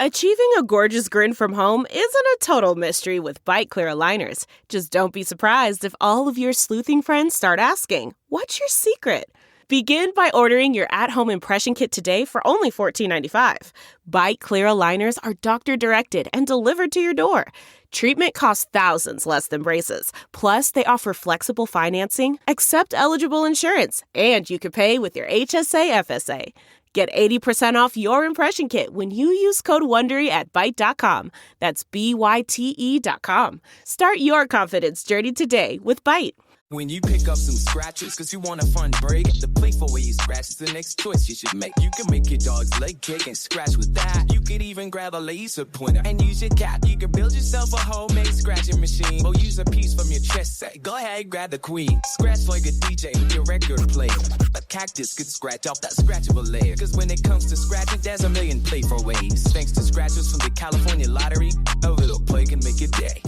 Achieving a gorgeous grin from home isn't a total mystery with Bite Clear aligners. Just don't be surprised if all of your sleuthing friends start asking, "What's your secret?" Begin by ordering your at-home impression kit today for only $14.95. Bite Clear aligners are doctor-directed and delivered to your door. Treatment costs thousands less than braces. Plus, they offer flexible financing, accept eligible insurance, and you can pay with your HSA FSA. Get 80% off your impression kit when you use code WONDERY at Byte.com. That's BYTE.com. Start your confidence journey today with Byte. When you pick up some scratches, cause you want a fun break, the playful way you scratch is the next choice you should make. You can make your dog's leg kick and scratch with that. You could even grab a laser pointer and use your cat. You can build yourself a homemade scratching machine, or use a piece from your chess set. Go ahead, grab the queen. Scratch like a DJ with your record player. A cactus could scratch off that scratchable layer. Cause when it comes to scratching, there's a million playful ways. Thanks to scratchers from the California Lottery, a little play can make your day.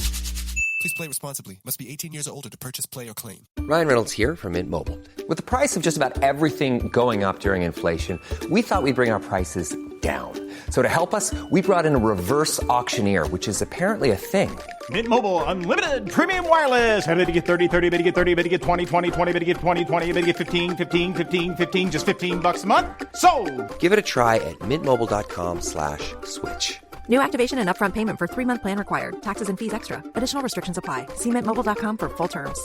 Please play responsibly. Must be 18 years or older to purchase, play, or claim. Ryan Reynolds here from Mint Mobile. With the price of just about everything going up during inflation, we thought we'd bring our prices down. So to help us, we brought in a reverse auctioneer, which is apparently a thing. Mint Mobile Unlimited Premium Wireless. How to get 30, 30, bit to get 30, bit to get 20, 20, 20, bit to get 20, 20, bit to get 15, 15, 15, 15, just $15 a month? Sold! Give it a try at mintmobile.com/switch. New activation and upfront payment for 3-month plan required. Taxes and fees extra. Additional restrictions apply. See mintmobile.com for full terms.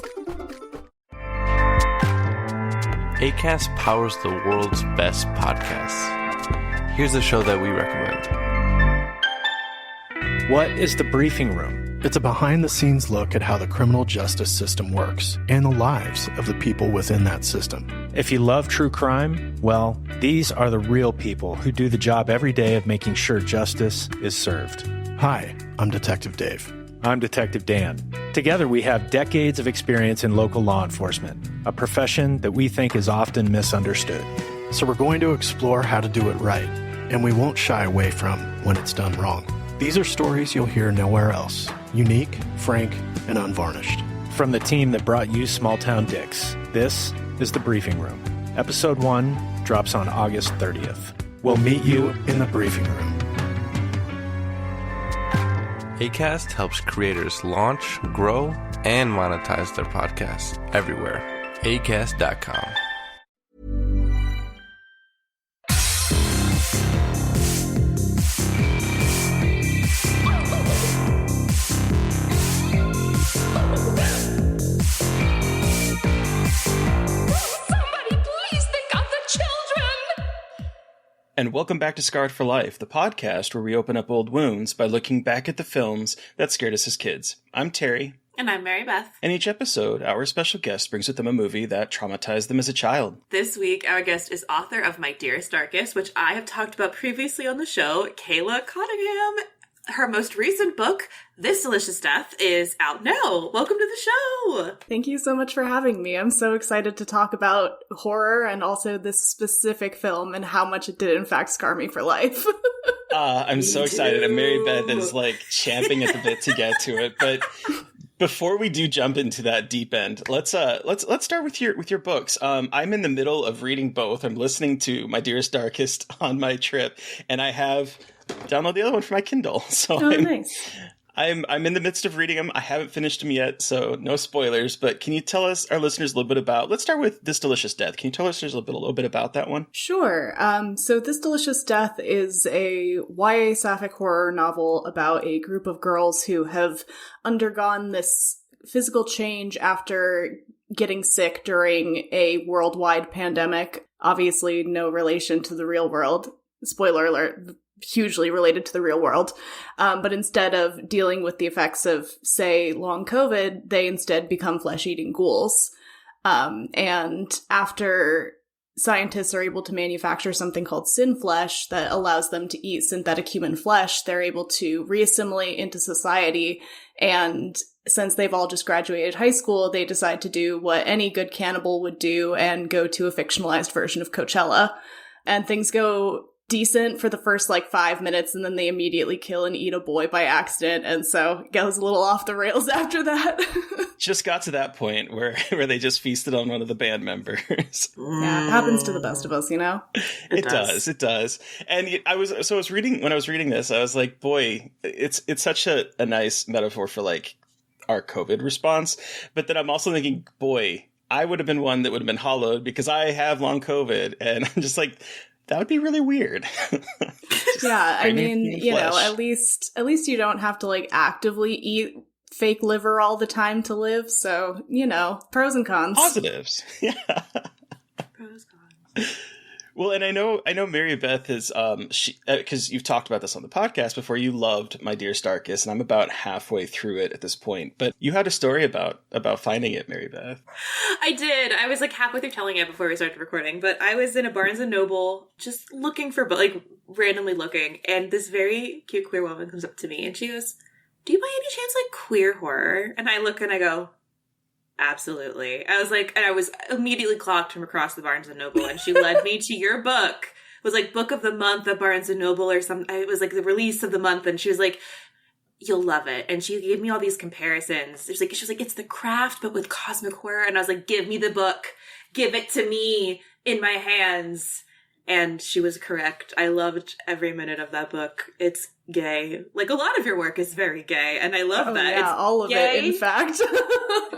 Acast powers the world's best podcasts. Here's a show that we recommend. What is The Briefing Room? It's a behind-the-scenes look at how the criminal justice system works and the lives of the people within that system. If you love true crime, well, these are the real people who do the job every day of making sure justice is served. Hi, I'm Detective Dave. I'm Detective Dan. Together, we have decades of experience in local law enforcement, a profession that we think is often misunderstood. So we're going to explore how to do it right, and we won't shy away from when it's done wrong. These are stories you'll hear nowhere else. Unique, frank, and unvarnished. From the team that brought you Small Town Dicks, this is The Briefing Room. Episode 1 drops on August 30th. We'll meet you in the briefing room. Acast helps creators launch, grow, and monetize their podcasts everywhere. Acast.com. And welcome back to Scarred for Life, the podcast where we open up old wounds by looking back at the films that scared us as kids. I'm Terry. And I'm Mary Beth. And each episode, our special guest brings with them a movie that traumatized them as a child. This week, our guest is author of My Dearest Darkest, which I have talked about previously on the show, Kayla Cottingham. Her most recent book, This Delicious Death, is out now. Welcome to the show! Thank you so much for having me. I'm so excited to talk about horror and also this specific film and how much it did in fact scar me for life. I'm so excited. And Mary Beth is like champing at the bit to get to it. But before we do jump into that deep end, let's start with your books. I'm in the middle of reading both. I'm listening to My Dearest Darkest on my trip, and I have download the other one for my Kindle. So nice. I'm in the midst of reading them. I haven't finished them yet, so no spoilers. But can you tell us, our listeners, a little bit about? Let's start with This Delicious Death. Can you tell our listeners a little bit about that one? Sure. So This Delicious Death is a YA sapphic horror novel about a group of girls who have undergone this physical change after getting sick during a worldwide pandemic. Obviously, no relation to the real world. Spoiler alert. Hugely related to the real world. But instead of dealing with the effects of, say, long COVID, they instead become flesh-eating ghouls. And after scientists are able to manufacture something called synflesh that allows them to eat synthetic human flesh, they're able to reassimilate into society. And since they've all just graduated high school, they decide to do what any good cannibal would do and go to a fictionalized version of Coachella. And things go decent for the first like 5 minutes, and then they immediately kill and eat a boy by accident, and so it goes a little off the rails after that. Just got to that point where they just feasted on one of the band members. Yeah, it happens to the best of us, you know? It does. And when I was reading this, I was like, boy, it's such a nice metaphor for like our COVID response. But then I'm also thinking, boy, I would have been one that would have been hollowed because I have long COVID, and I'm just like, that would be really weird. Yeah, I mean, you know, at least you don't have to like actively eat fake liver all the time to live. So, you know, pros and cons. Positives. Yeah. Pros, cons. Well, and I know Mary Beth is, because you've talked about this on the podcast before, you loved My Dearest Darkest, and I'm about halfway through it at this point. But you had a story about finding it, Mary Beth. I did. I was like halfway through telling it before we started recording, but I was in a Barnes & Noble just looking for, like, randomly looking, and this very cute queer woman comes up to me, and she goes, "Do you by any chance like queer horror?" And I look and I go, "Absolutely." I was like, and I was immediately clocked from across the Barnes & Noble, and she led me to your book. It was like book of the month at Barnes & Noble or something. It was like the release of the month, and she was like, "You'll love it." And she gave me all these comparisons. She was like, "It's The Craft, but with cosmic horror." And I was like, "Give me the book. Give it to me in my hands." And she was correct. I loved every minute of that book. It's gay. Like, a lot of your work is very gay, and I love that. Yeah, it's all of gay. it, in fact.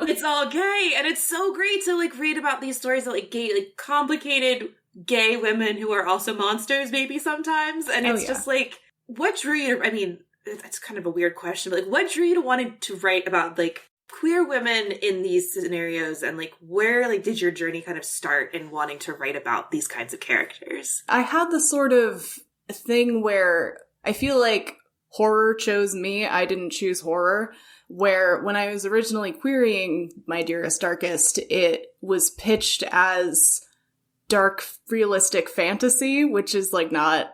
It's all gay, and it's so great to, like, read about these stories of, like, gay, like, complicated gay women who are also monsters, maybe, sometimes. And it's just, like, what drew you to, I mean, that's kind of a weird question, but, like, what drew you to wanting to write about, like, queer women in these scenarios, and like where like did your journey kind of start in wanting to write about these kinds of characters? I had the sort of thing where I feel like horror chose me. I didn't choose horror. Where when I was originally querying My Dearest Darkest, it was pitched as dark realistic fantasy, which is like not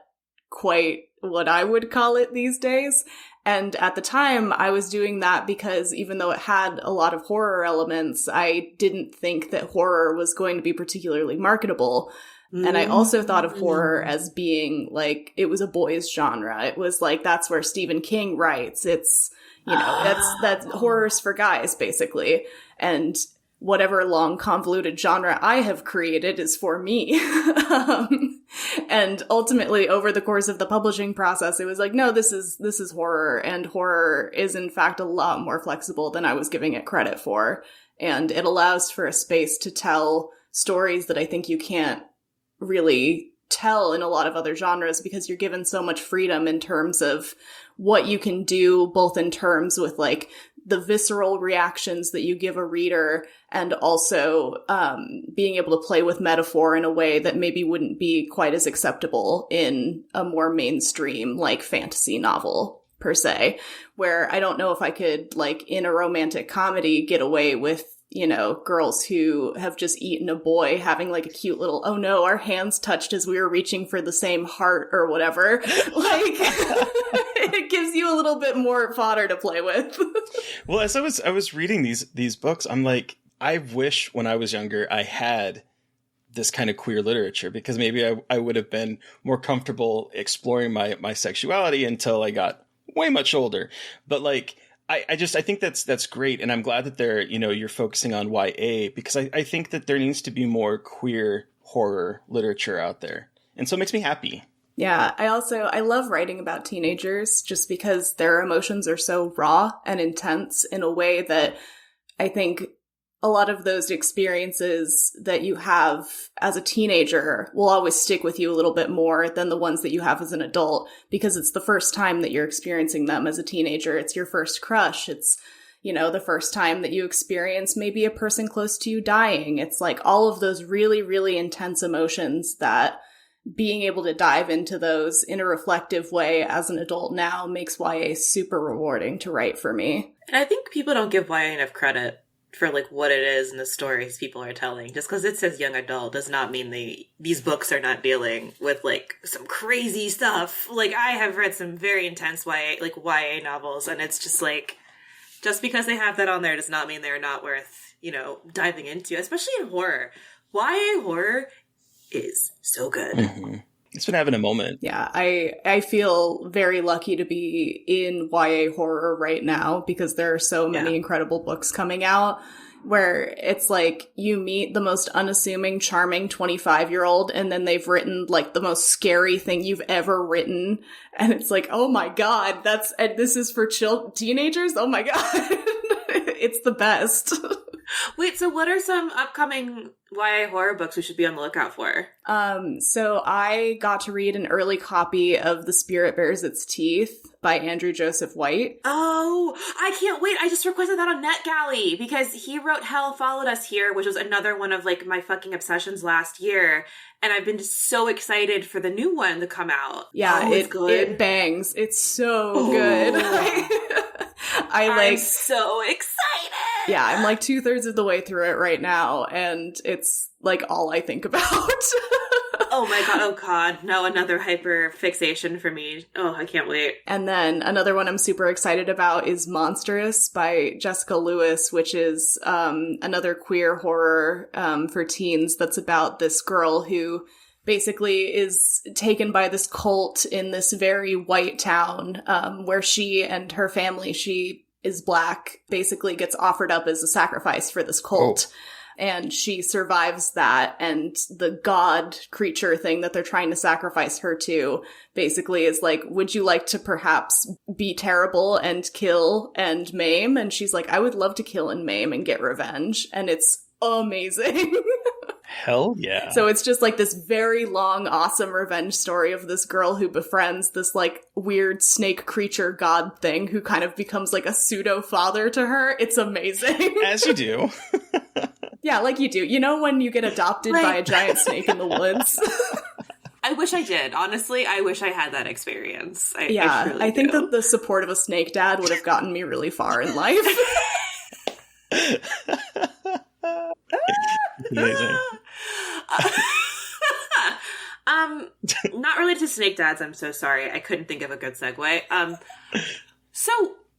quite what I would call it these days. And at the time, I was doing that because even though it had a lot of horror elements, I didn't think that horror was going to be particularly marketable. And I also thought of horror as being like, it was a boys' genre. It was like, that's where Stephen King writes. It's, you know, that's horror's for guys, basically. And whatever long convoluted genre I have created is for me. And ultimately, over the course of the publishing process, it was like, no, this is horror, and horror is in fact a lot more flexible than I was giving it credit for. And it allows for a space to tell stories that I think you can't really tell in a lot of other genres, because you're given so much freedom in terms of what you can do, both in terms with like the visceral reactions that you give a reader, and also being able to play with metaphor in a way that maybe wouldn't be quite as acceptable in a more mainstream like fantasy novel per se, where I don't know if I could, like, in a romantic comedy, get away with, you know, girls who have just eaten a boy having like a cute little, "oh no, our hands touched as we were reaching for the same heart," or whatever. Like, it gives you a little bit more fodder to play with. Well, as I was reading these books, I'm like, I wish when I was younger I had this kind of queer literature, because maybe I would have been more comfortable exploring my sexuality until I got way much older. But like, I think that's great. And I'm glad that you're focusing on YA, because I think that there needs to be more queer horror literature out there. And so it makes me happy. Yeah, I love writing about teenagers just because their emotions are so raw and intense in a way that I think a lot of those experiences that you have as a teenager will always stick with you a little bit more than the ones that you have as an adult, because it's the first time that you're experiencing them as a teenager. It's your first crush. It's, you know, the first time that you experience maybe a person close to you dying. It's like all of those really, really intense emotions that being able to dive into those in a reflective way as an adult now makes YA super rewarding to write for me. And I think people don't give YA enough credit for like what it is and the stories people are telling. Just because it says young adult does not mean these books are not dealing with like some crazy stuff. Like, I have read some very intense YA novels, and it's just like, just because they have that on there does not mean they're not worth, you know, diving into, especially in horror. YA horror is so good. Mm-hmm. It's been having a moment. Yeah, I feel very lucky to be in YA horror right now because there are so many incredible books coming out where it's like you meet the most unassuming, charming 25-year-old and then they've written like the most scary thing you've ever written. And it's like, oh my God, this is for teenagers? Oh my God. It's the best. Wait, so what are some upcoming YA horror books we should be on the lookout for? So I got to read an early copy of The Spirit Bears Its Teeth by Andrew Joseph White. Oh, I can't wait. I just requested that on NetGalley because he wrote Hell Followed Us Here, which was another one of like my fucking obsessions last year. And I've been just so excited for the new one to come out. Yeah, it's good. It bangs. It's so good. I'm so excited. Yeah, I'm like 2/3 of the way through it right now, and it's like all I think about. Oh my God. Oh God. No, another hyper fixation for me. Oh, I can't wait. And then another one I'm super excited about is Monstrous by Jessica Lewis, which is another queer horror for teens that's about this girl who basically is taken by this cult in this very white town where she and her family, she is Black, basically gets offered up as a sacrifice for this cult. Oh. And she survives that, and the god creature thing that they're trying to sacrifice her to basically is like, would you like to perhaps be terrible and kill and maim? And she's like, I would love to kill and maim and get revenge. And it's amazing. Hell yeah. So it's just like this very long, awesome revenge story of this girl who befriends this like weird snake creature god thing who kind of becomes like a pseudo father to her. It's amazing. As you do. Yeah, like you do. You know when you get adopted by a giant snake in the woods? I wish I did. Honestly, I wish I had that experience. I think that the support of a snake dad would have gotten me really far in life. Amazing. Not related to snake dads, I'm so sorry. I couldn't think of a good segue. So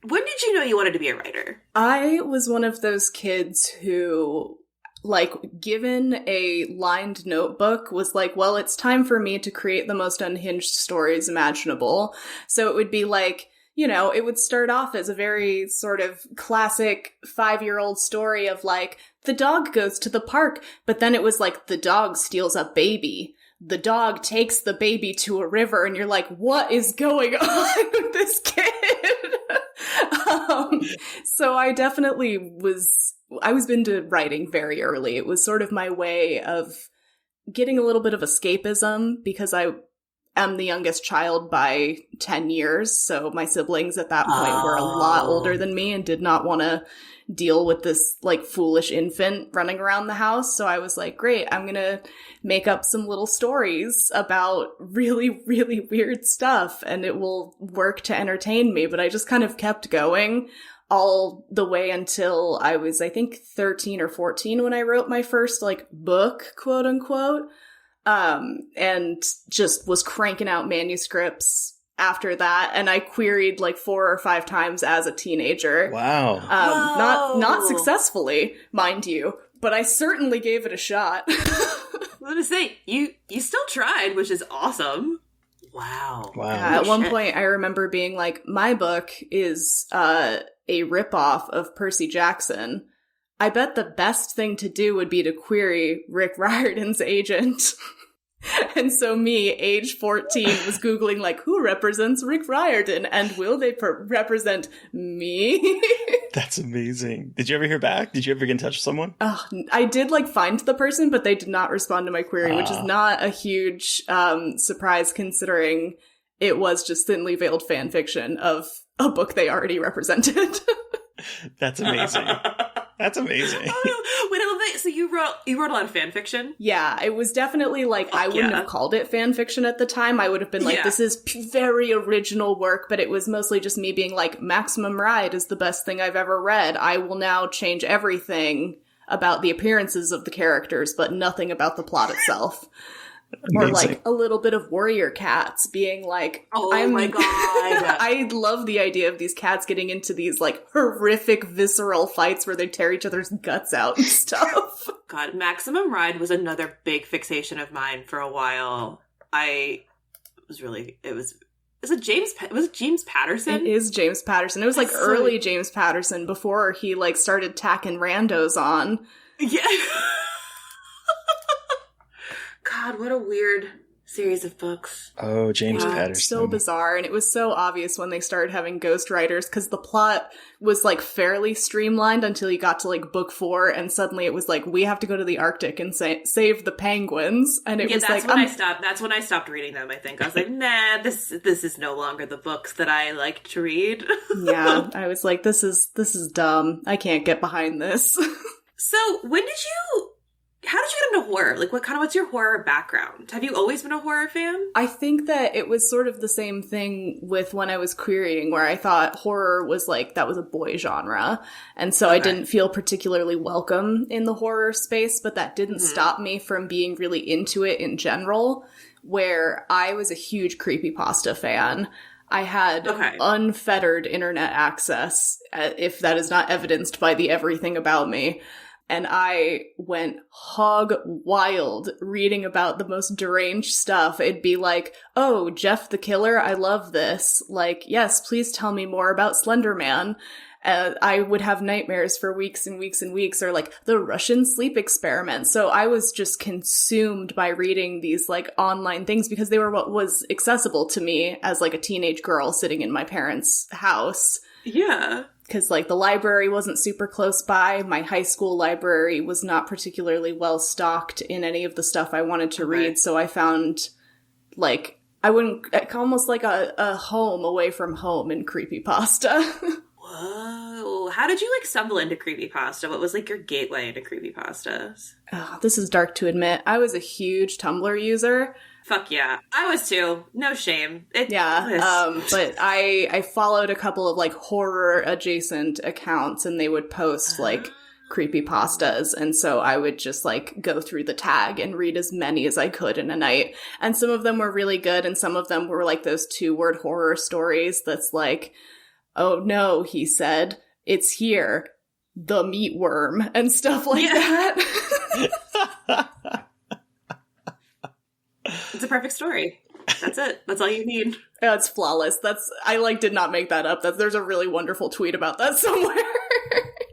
when did you know you wanted to be a writer? I was one of those kids who, like, given a lined notebook, was like, well, it's time for me to create the most unhinged stories imaginable. So it would be like, you know, it would start off as a very sort of classic 5-year-old story of like, the dog goes to the park, but then it was like, the dog steals a baby. The dog takes the baby to a river, and you're like, what is going on with this kid? So I definitely was into writing very early. It was sort of my way of getting a little bit of escapism because I am the youngest child by 10 years. So my siblings at that point were a lot older than me and did not want to deal with this like foolish infant running around the house. So I was like, great, I'm going to make up some little stories about really, really weird stuff and it will work to entertain me. But I just kind of kept going all the way until I was, I think, 13 or 14 when I wrote my first like book, quote unquote. And just was cranking out manuscripts after that, and I queried like 4 or 5 times as a teenager. Wow. Not successfully, mind you, but I certainly gave it a shot. I was gonna say, you still tried, which is awesome. Wow. At one point, I remember being like, my book is a ripoff of Percy Jackson. I bet the best thing to do would be to query Rick Riordan's agent. And so me, age 14, was Googling, like, who represents Rick Riordan? And will they represent me? That's amazing. Did you ever hear back? Did you ever get in touch with someone? I did, like, find the person, but they did not respond to my query, which is not a huge surprise considering it was just thinly veiled fan fiction of a book they already represented. That's amazing. That's amazing. Wait, I love that. So you wrote a lot of fan fiction? Yeah, it was definitely like, I wouldn't have called it fan fiction at the time. I would have been like, this is very original work, but it was mostly just me being like, Maximum Ride is the best thing I've ever read. I will now change everything about the appearances of the characters, but nothing about the plot itself. Or like a little bit of Warrior Cats being like, my God. I love the idea of these cats getting into these like horrific visceral fights where they tear each other's guts out and stuff. God, Maximum Ride was another big fixation of mine for a while. I Is it James Patterson? It is James Patterson. It was like early James Patterson before he like started tacking randos on. Yeah. God, what a weird series of books. Oh, James Patterson. So bizarre. And it was so obvious when they started having ghostwriters because the plot was like fairly streamlined until you got to like book 4 and suddenly it was like, we have to go to the Arctic and save the penguins. And it was that's like... That's when I stopped reading them, I think. I was like, nah, this is no longer the books that I like to read. Yeah, I was like, this is dumb. I can't get behind this. So, how did you get into horror? Like, what's your horror background? Have you always been a horror fan? I think that it was sort of the same thing with when I was querying, where I thought horror was like, that was a boy genre. And so I didn't feel particularly welcome in the horror space, but that didn't stop me from being really into it in general, where I was a huge creepypasta fan. I had unfettered internet access, if that is not evidenced by the everything about me. And I went hog wild reading about the most deranged stuff. It'd be like, oh, Jeff the Killer, I love this. Like, yes, please tell me more about Slender Man. I would have nightmares for weeks and weeks and weeks, or like the Russian sleep experiment. So I was just consumed by reading these like online things because they were what was accessible to me as like a teenage girl sitting in my parents' house. Yeah. Because, like, the library wasn't super close by. My high school library was not particularly well stocked in any of the stuff I wanted to read. So I found, like, almost like a home away from home in creepypasta. Whoa. How did you, like, stumble into creepypasta? What was, like, your gateway into creepypastas? Oh, this is dark to admit. I was a huge Tumblr user. Fuck yeah. I was too. No shame. But I followed a couple of like horror adjacent accounts and they would post like creepypastas, and so I would just like go through the tag and read as many as I could in a night. And some of them were really good and some of them were like those 2-word horror stories that's like, oh no, he said, it's here, the meatworm, and stuff like that. It's a perfect story. That's it. That's all you need. Yeah, it's flawless. I like did not make that up. There's a really wonderful tweet about that somewhere.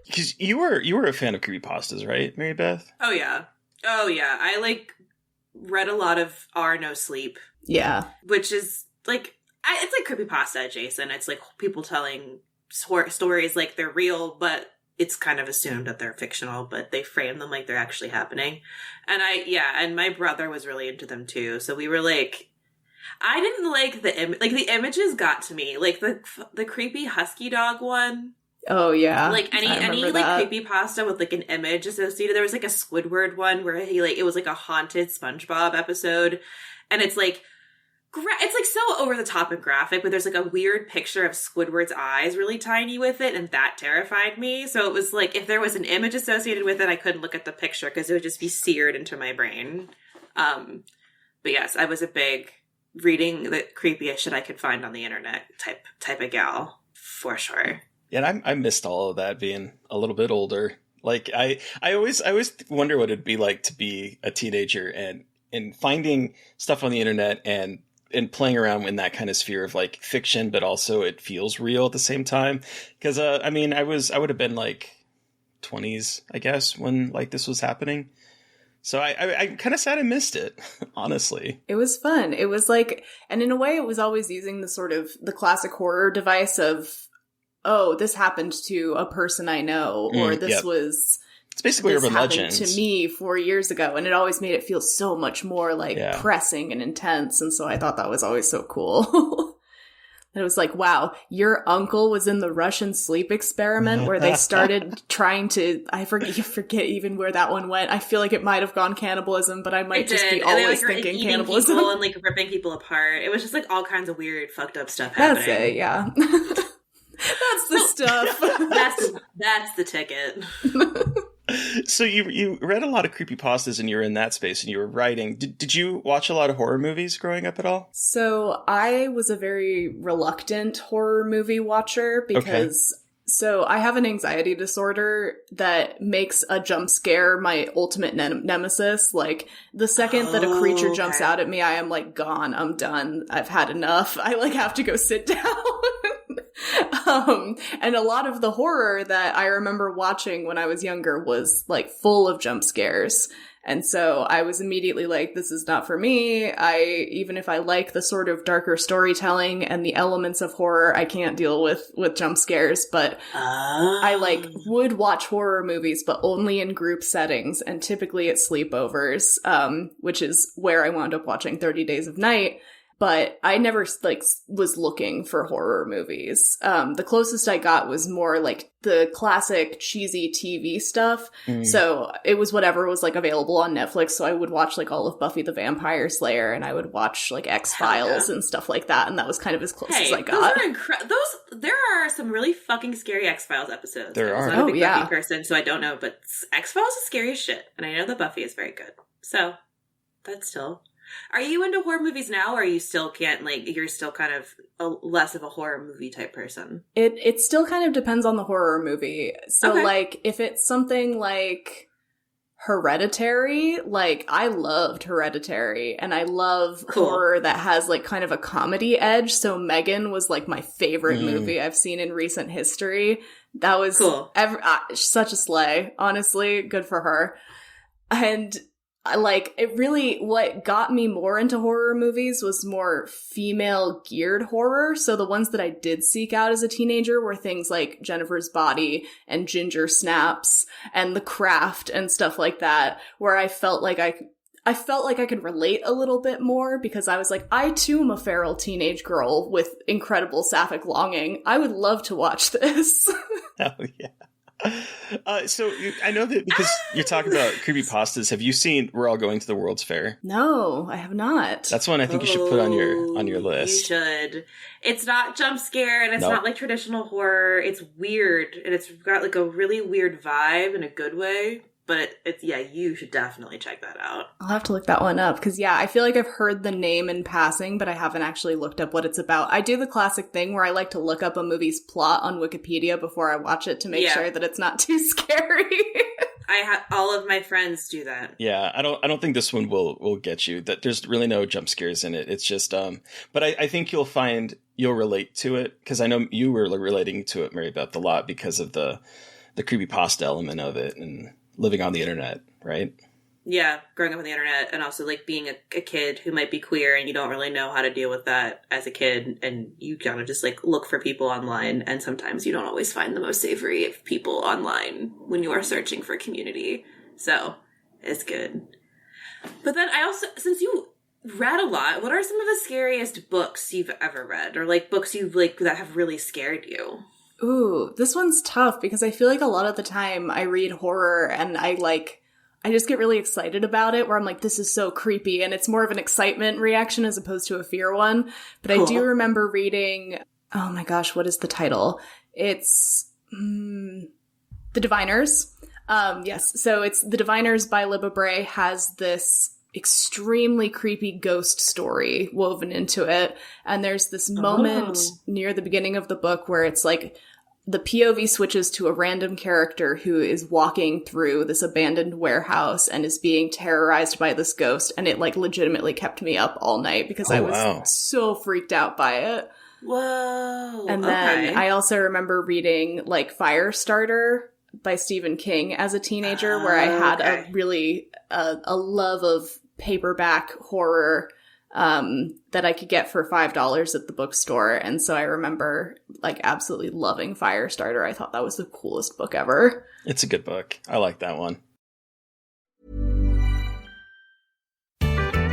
Because you were a fan of creepypastas, right, Mary Beth? Oh yeah. I like read a lot of R No Sleep. Yeah. Which is like it's like creepypasta adjacent. It's like people telling stories like they're real, but it's kind of assumed that they're fictional, but they frame them like they're actually happening. And and my brother was really into them too. So we were like, I didn't like the images got to me. Like the creepy husky dog one. Oh yeah. Like any like creepypasta with like an image associated. There was like a Squidward one where it was like a haunted SpongeBob episode. And it's like, it's like so over the top and graphic, but there's like a weird picture of Squidward's eyes really tiny with it, and that terrified me. So it was like if there was an image associated with it, I couldn't look at the picture because it would just be seared into my brain. But yes, I was a big reading the creepiest shit I could find on the internet type of gal for sure. Yeah, and I missed all of that being a little bit older. Like I always wonder what it'd be like to be a teenager and finding stuff on the internet and playing around in that kind of sphere of like fiction, but also it feels real at the same time. Because I would have been like 20s, I guess, when like this was happening. So I kind of sad I missed it, honestly. It was fun. It was like, and in a way, it was always using the sort of the classic horror device of, oh, this happened to a person I know, or this was. It's basically urban legends. To me 4 years ago, and it always made it feel so much more like pressing and intense, and so I thought that was always so cool. And it was like, wow, your uncle was in the Russian sleep experiment where they started trying to, I forget even where that one went. I feel like it might have gone cannibalism, but I might just be always thinking cannibalism. People and like ripping people apart. It was just like all kinds of weird, fucked up stuff happening. That's it, yeah. That's the stuff. That's the ticket. So you read a lot of creepypastas and you were in that space and you were writing. Did you watch a lot of horror movies growing up at all? So I was a very reluctant horror movie watcher because So I have an anxiety disorder that makes a jump scare my ultimate nemesis. Like, the second that a creature jumps out at me, I am like, gone, I'm done, I've had enough. I like have to go sit down. And a lot of the horror that I remember watching when I was younger was like full of jump scares. And so I was immediately like, this is not for me. Even if I like the sort of darker storytelling and the elements of horror, I can't deal with jump scares. But I like would watch horror movies, but only in group settings and typically at sleepovers, which is where I wound up watching 30 Days of Night. But I never, like, was looking for horror movies. The closest I got was more, like, the classic cheesy TV stuff. So it was whatever was, like, available on Netflix. So I would watch, like, all of Buffy the Vampire Slayer, and I would watch, like, X-Files and stuff like that. And that was kind of as close as I got. There are some really fucking scary X-Files episodes. There are. I'm not a big Buffy person, so I don't know. But X-Files is scary as shit. And I know that Buffy is very good. So, that's still... Are you into horror movies now, or you still can't, like, you're still kind of less of a horror movie type person? It still kind of depends on the horror movie. So, like, if it's something like Hereditary, like, I loved Hereditary, and I love horror that has, like, kind of a comedy edge. So Megan was, like, my favorite movie I've seen in recent history. That was such a slay, honestly. Good for her. And... like, it really, what got me more into horror movies was more female-geared horror. So the ones that I did seek out as a teenager were things like Jennifer's Body and Ginger Snaps and The Craft and stuff like that, where I felt like I could relate a little bit more, because I was like, I too am a feral teenage girl with incredible sapphic longing. I would love to watch this. Hell yeah. So I know that because you're talking about creepypastas, have you seen We're All Going to the World's Fair? No, I have not. That's one I think you should put on your list. You should. It's not jump scare, and it's not like traditional horror. It's weird, and it's got like a really weird vibe in a good way. But it's you should definitely check that out. I'll have to look that one up, because I feel like I've heard the name in passing, but I haven't actually looked up what it's about. I do the classic thing where I like to look up a movie's plot on Wikipedia before I watch it to make sure that it's not too scary. I have all of my friends do that. Yeah, I don't think this one will get you. That there's really no jump scares in it. It's just but I think you'll relate to it, because I know you were relating to it, Mary Beth, a lot because of the creepypasta element of it and living on the internet, right? Yeah, growing up on the internet, and also like being a kid who might be queer and you don't really know how to deal with that as a kid, and you kind of just like look for people online, and sometimes you don't always find the most savory of people online when you are searching for community. So it's good. But then I also, since you read a lot, what are some of the scariest books you've ever read, or like books you've like that have really scared you? Ooh, this one's tough, because I feel like a lot of the time I read horror and I just get really excited about it, where I'm like, this is so creepy, and it's more of an excitement reaction as opposed to a fear one. But I do remember reading, oh my gosh, what is the title? It's The Diviners. Yes, so it's The Diviners by Libba Bray, has this extremely creepy ghost story woven into it. And there's this moment near the beginning of the book where it's like the POV switches to a random character who is walking through this abandoned warehouse and is being terrorized by this ghost. And it like legitimately kept me up all night, because I was so freaked out by it. Whoa. And then I also remember reading like Firestarter by Stephen King as a teenager, where I had a really a love of paperback horror that I could get for $5 at the bookstore. And so I remember like absolutely loving Firestarter. I thought that was the coolest book ever. It's a good book. I like that one.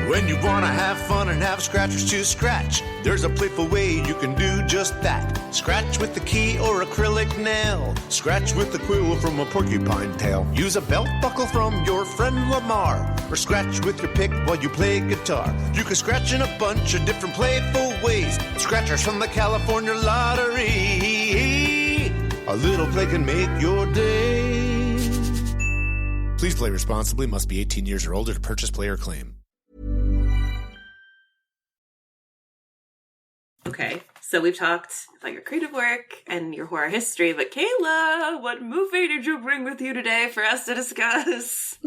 When you want to have fun and have scratchers to scratch, there's a playful way you can do just that. Scratch with the key or acrylic nail. Scratch with the quill from a porcupine tail. Use a belt buckle from your friend Lamar. Or scratch with your pick while you play guitar. You can scratch in a bunch of different playful ways. Scratchers from the California Lottery. A little play can make your day. Please play responsibly. Must be 18 years or older to purchase, play, or claim. Okay, So we've talked about your creative work and your horror history, but Kayla, what movie did you bring with you today for us to discuss?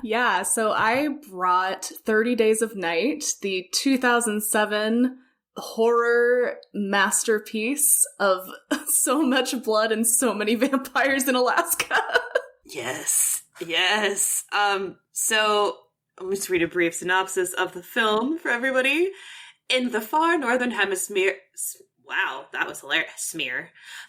Yeah, so I brought 30 Days of Night, the 2007 horror masterpiece of so much blood and so many vampires in Alaska. Yes. So I'll just read a brief synopsis of the film for everybody. In the far northern hemisphere, wow, that was hilarious,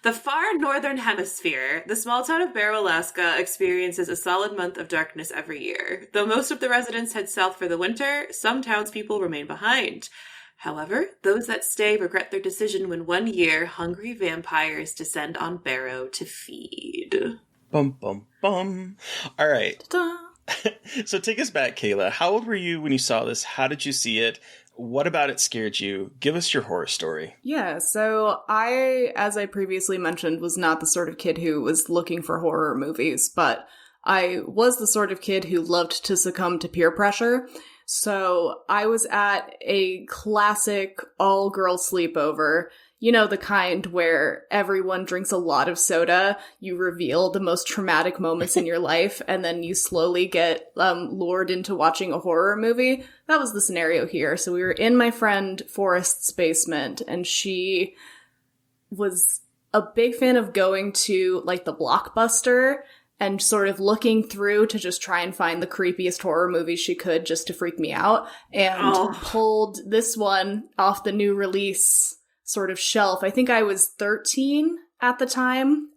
The far northern hemisphere, the small town of Barrow, Alaska, experiences a solid month of darkness every year. Though most of the residents head south for the winter, some townspeople remain behind. However, those that stay regret their decision when one year, hungry vampires descend on Barrow to feed. Bum, bum, bum. All right. Ta-da. So take us back, Kayla. How old were you when you saw this? How did you see it? What about it scared you? Give us your horror story. Yeah, so I, as I previously mentioned, was not the sort of kid who was looking for horror movies, but I was the sort of kid who loved to succumb to peer pressure. So I was at a classic all-girl sleepover. You know, the kind where everyone drinks a lot of soda, you reveal the most traumatic moments in your life, and then you slowly get lured into watching a horror movie. That was the scenario here. So we were in my friend Forrest's basement, and she was a big fan of going to, like, the Blockbuster and sort of looking through to just try and find the creepiest horror movies she could just to freak me out, and pulled this one off the new release sort of shelf. I think I was 13 at the time.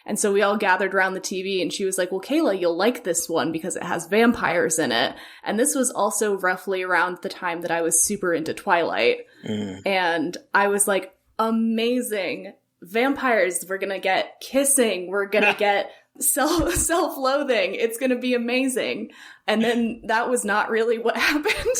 And so we all gathered around the TV and she was like, well, Kayla, you'll like this one because it has vampires in it. And this was also roughly around the time that I was super into Twilight. And I was like, amazing. Vampires, we're going to get kissing. We're going to get self-loathing. It's going to be amazing. And then that was not really what happened.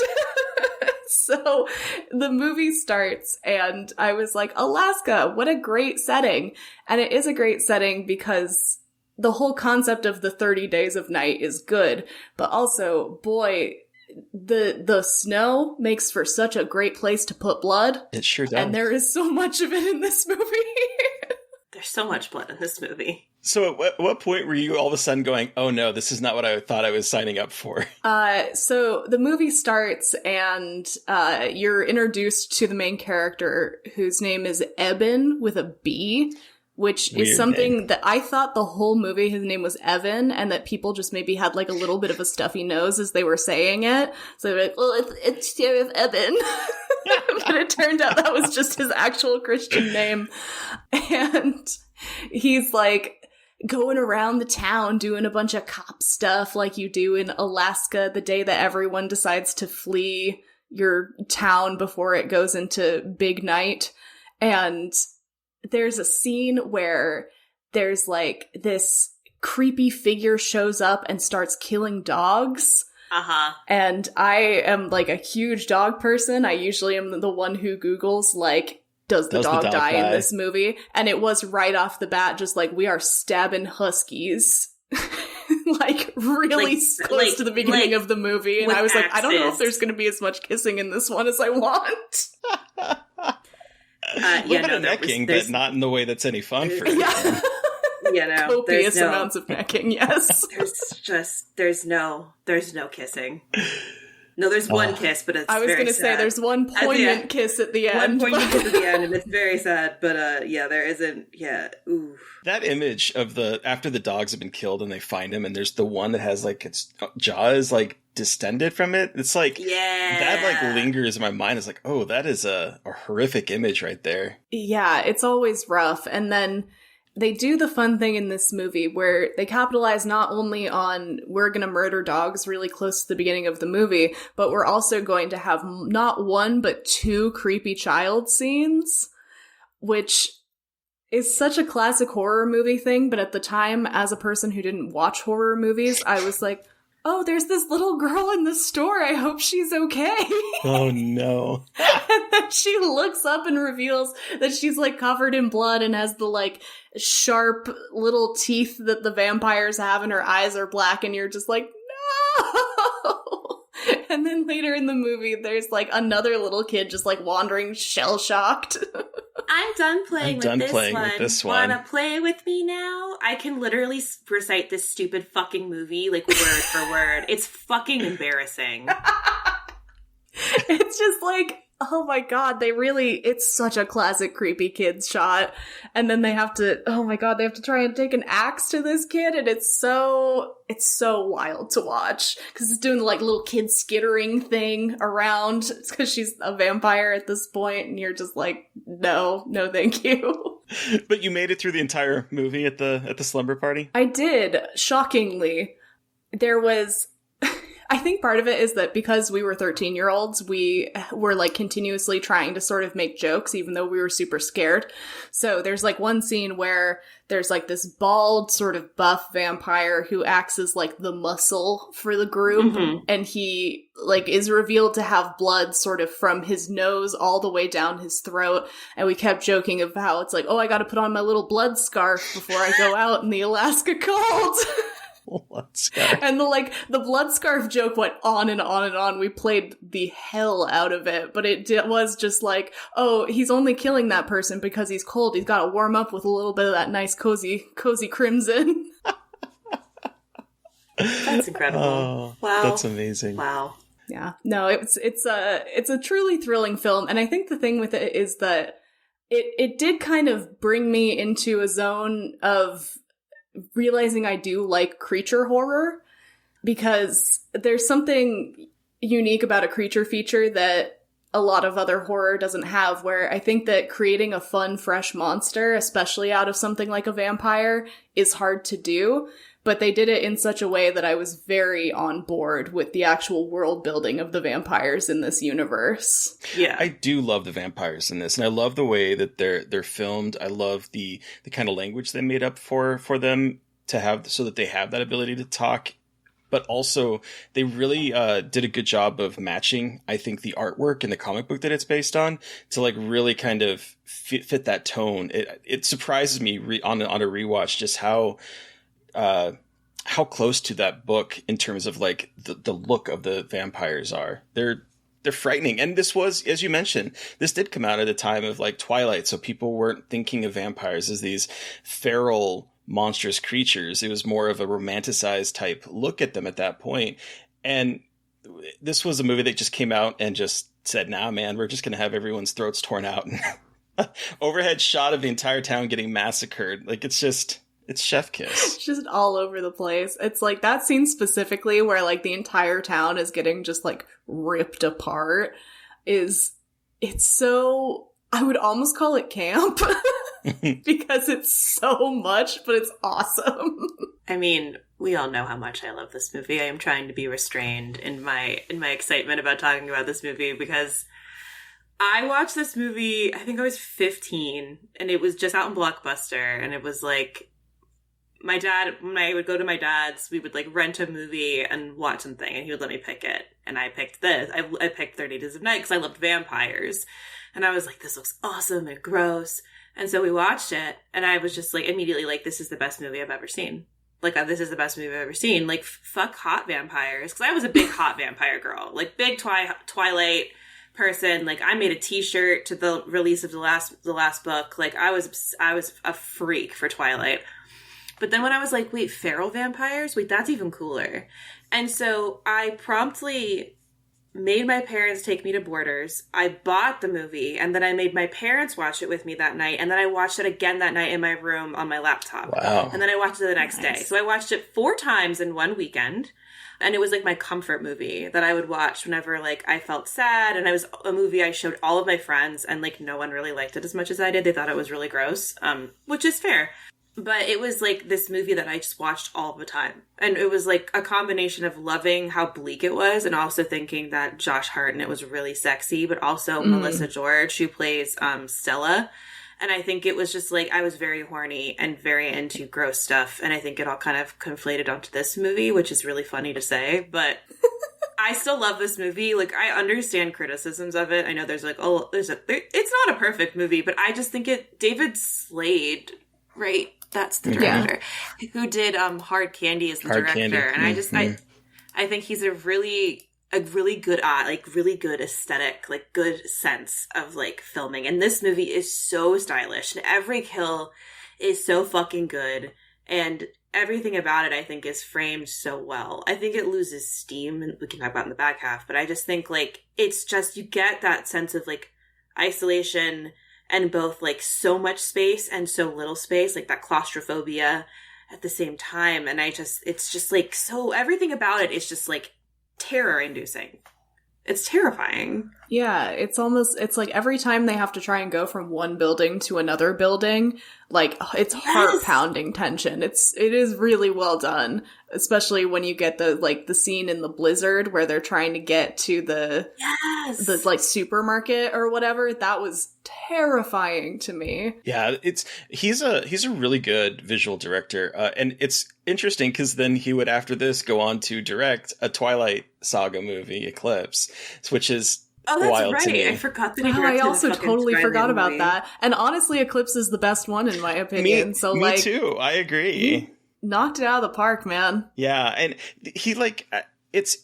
So the movie starts and I was like, Alaska, what a great setting. And it is a great setting because the whole concept of the 30 Days of Night is good. But also, boy, the snow makes for such a great place to put blood. It sure does. And there is so much of it in this movie. There's so much blood in this movie. So at what point were you all of a sudden going, oh no, this is not what I thought I was signing up for? So the movie starts and you're introduced to the main character whose name is Eben with a B, which Weird is something name. that I thought the whole movie his name was Evan and that people just maybe had like a little bit of a stuffy nose as they were saying it. So they're like, well, it's Sheriff Eben. But it turned out that was just his actual Christian name. And he's like going around the town doing a bunch of cop stuff like you do in Alaska the day that everyone decides to flee your town before it goes into big night. And there's a scene where there's like this creepy figure shows up and starts killing dogs. And I am like a huge dog person. I usually am the one who Googles like, does the dog die in this movie? And it was right off the bat, just like, we are stabbing huskies. Like really close to the beginning of the movie. And I was like, I don't know if there's going to be as much kissing in this one as I want. A little bit of necking, but not in the way that's any fun for you. Copious amounts of necking, yes. There's no kissing. No, there's one kiss, but it's I was going to say there's one poignant kiss at the end. One poignant kiss at the end, and it's very sad, but there isn't, ooh. That image of after the dogs have been killed and they find him, and there's the one that has like its jaw is like distended from it. It's like, that like lingers in my mind. It's like, oh, that is a horrific image right there. Yeah, it's always rough. And then they do the fun thing in this movie where they capitalize not only on we're going to murder dogs really close to the beginning of the movie, but we're also going to have not one, but two creepy child scenes, which is such a classic horror movie thing. But at the time, as a person who didn't watch horror movies, I was like, oh, there's this little girl in the store. I hope she's okay. Oh, no. And then she looks up and reveals that she's, like, covered in blood and has the, like, sharp little teeth that the vampires have, and her eyes are black, and you're just like, no! And then later in the movie, there's like another little kid just like wandering shell-shocked. I'm done playing with this one. Wanna play with me now? I can literally recite this stupid fucking movie like word for word. It's fucking embarrassing. It's just like, oh my god, it's such a classic creepy kids shot. And then they have to try and take an axe to this kid, and it's so wild to watch. Because it's doing the like little kid skittering thing around. It's because she's a vampire at this point, and you're just like, no, thank you. But you made it through the entire movie at the slumber party? I did, shockingly. There was... I think part of it is that because we were 13-year-olds, we were like continuously trying to sort of make jokes, even though we were super scared. So there's like one scene where there's like this bald sort of buff vampire who acts as like the muscle for the group. Mm-hmm. And he like is revealed to have blood sort of from his nose all the way down his throat. And we kept joking of how it's like, oh, I got to put on my little blood scarf before I go out in the Alaska cold. And the blood scarf joke went on and on and on. We played the hell out of it, but it was just like, oh, he's only killing that person because he's cold. He's got to warm up with a little bit of that nice cozy crimson. That's incredible. Oh, wow, that's amazing. Wow. Yeah, no, it's a truly thrilling film, and I think the thing with it is that it did kind of bring me into a zone of realizing I do like creature horror, because there's something unique about a creature feature that a lot of other horror doesn't have, where I think that creating a fun, fresh monster, especially out of something like a vampire, is hard to do. But they did it in such a way that I was very on board with the actual world building of the vampires in this universe. Yeah, I do love the vampires in this, and I love the way that they're filmed. I love the kind of language they made up for them to have, so that they have that ability to talk. But also, they really did a good job of matching, I think, the artwork in the comic book that it's based on to like really kind of fit that tone. It surprises me on a rewatch just how close to that book in terms of like the look of the vampires are. They're frightening. And this was, as you mentioned, this did come out at a time of like Twilight. So people weren't thinking of vampires as these feral, monstrous creatures. It was more of a romanticized type look at them at that point. And this was a movie that just came out and just said, nah, man, we're just going to have everyone's throats torn out. Overhead shot of the entire town getting massacred. Like, it's chef kiss. It's just all over the place. It's like that scene specifically where like the entire town is getting just like ripped apart it's so, I would almost call it camp because it's so much, but it's awesome. I mean, we all know how much I love this movie. I am trying to be restrained in my excitement about talking about this movie because I watched this movie, I think I was 15, and it was just out in Blockbuster, and it was like, my dad, when I would go to my dad's, we would like rent a movie and watch something, and he would let me pick it. And I picked this. I picked 30 Days of Night because I loved vampires. And I was like, this looks awesome and gross. And so we watched it, and I was just like, immediately like, this is the best movie I've ever seen. Like, this is the best movie I've ever seen. Like, fuck hot vampires. Because I was a big hot vampire girl. Like, big Twilight person. Like, I made a t-shirt to the release of the last book. Like, I was a freak for Twilight. But then when I was like, wait, feral vampires? Wait, that's even cooler. And so I promptly made my parents take me to Borders. I bought the movie, and then I made my parents watch it with me that night, and then I watched it again that night in my room on my laptop. Wow. And then I watched it the next day. So I watched it 4 times in one weekend. And it was like my comfort movie that I would watch whenever like I felt sad. And it was a movie I showed all of my friends, and like no one really liked it as much as I did. They thought it was really gross, which is fair. But it was like this movie that I just watched all the time. And it was like a combination of loving how bleak it was and also thinking that Josh Hartnett was really sexy, but also Melissa George, who plays Stella. And I think it was just like, I was very horny and very into gross stuff. And I think it all kind of conflated onto this movie, which is really funny to say. But I still love this movie. Like, I understand criticisms of it. I know there's like, it's not a perfect movie, but I just think David Slade, right? That's the director who did Hard Candy as the director. And I just, I think he's a really a really good eye, like really good aesthetic, like good sense of like filming. And this movie is so stylish and every kill is so fucking good. And everything about it, I think, is framed so well. I think it loses steam, and we can talk about it in the back half, but I just think like it's just, you get that sense of like isolation and both like so much space and so little space, like that claustrophobia at the same time. And it's just like, so everything about it is just like terror inducing. It's terrifying. Yeah, it's like every time they have to try and go from one building to another building, like it's heart-pounding tension. It is really well done, especially when you get the scene in the blizzard where they're trying to get to the like supermarket or whatever. That was terrifying to me. Yeah, he's a really good visual director, and it's interesting because then he would, after this, go on to direct a Twilight Saga movie, Eclipse, which is wild to me. I forgot that he directed. I also totally forgot about movie. that. And honestly, Eclipse is the best one in my opinion. Me too. I agree. Knocked it out of the park, man. Yeah, and he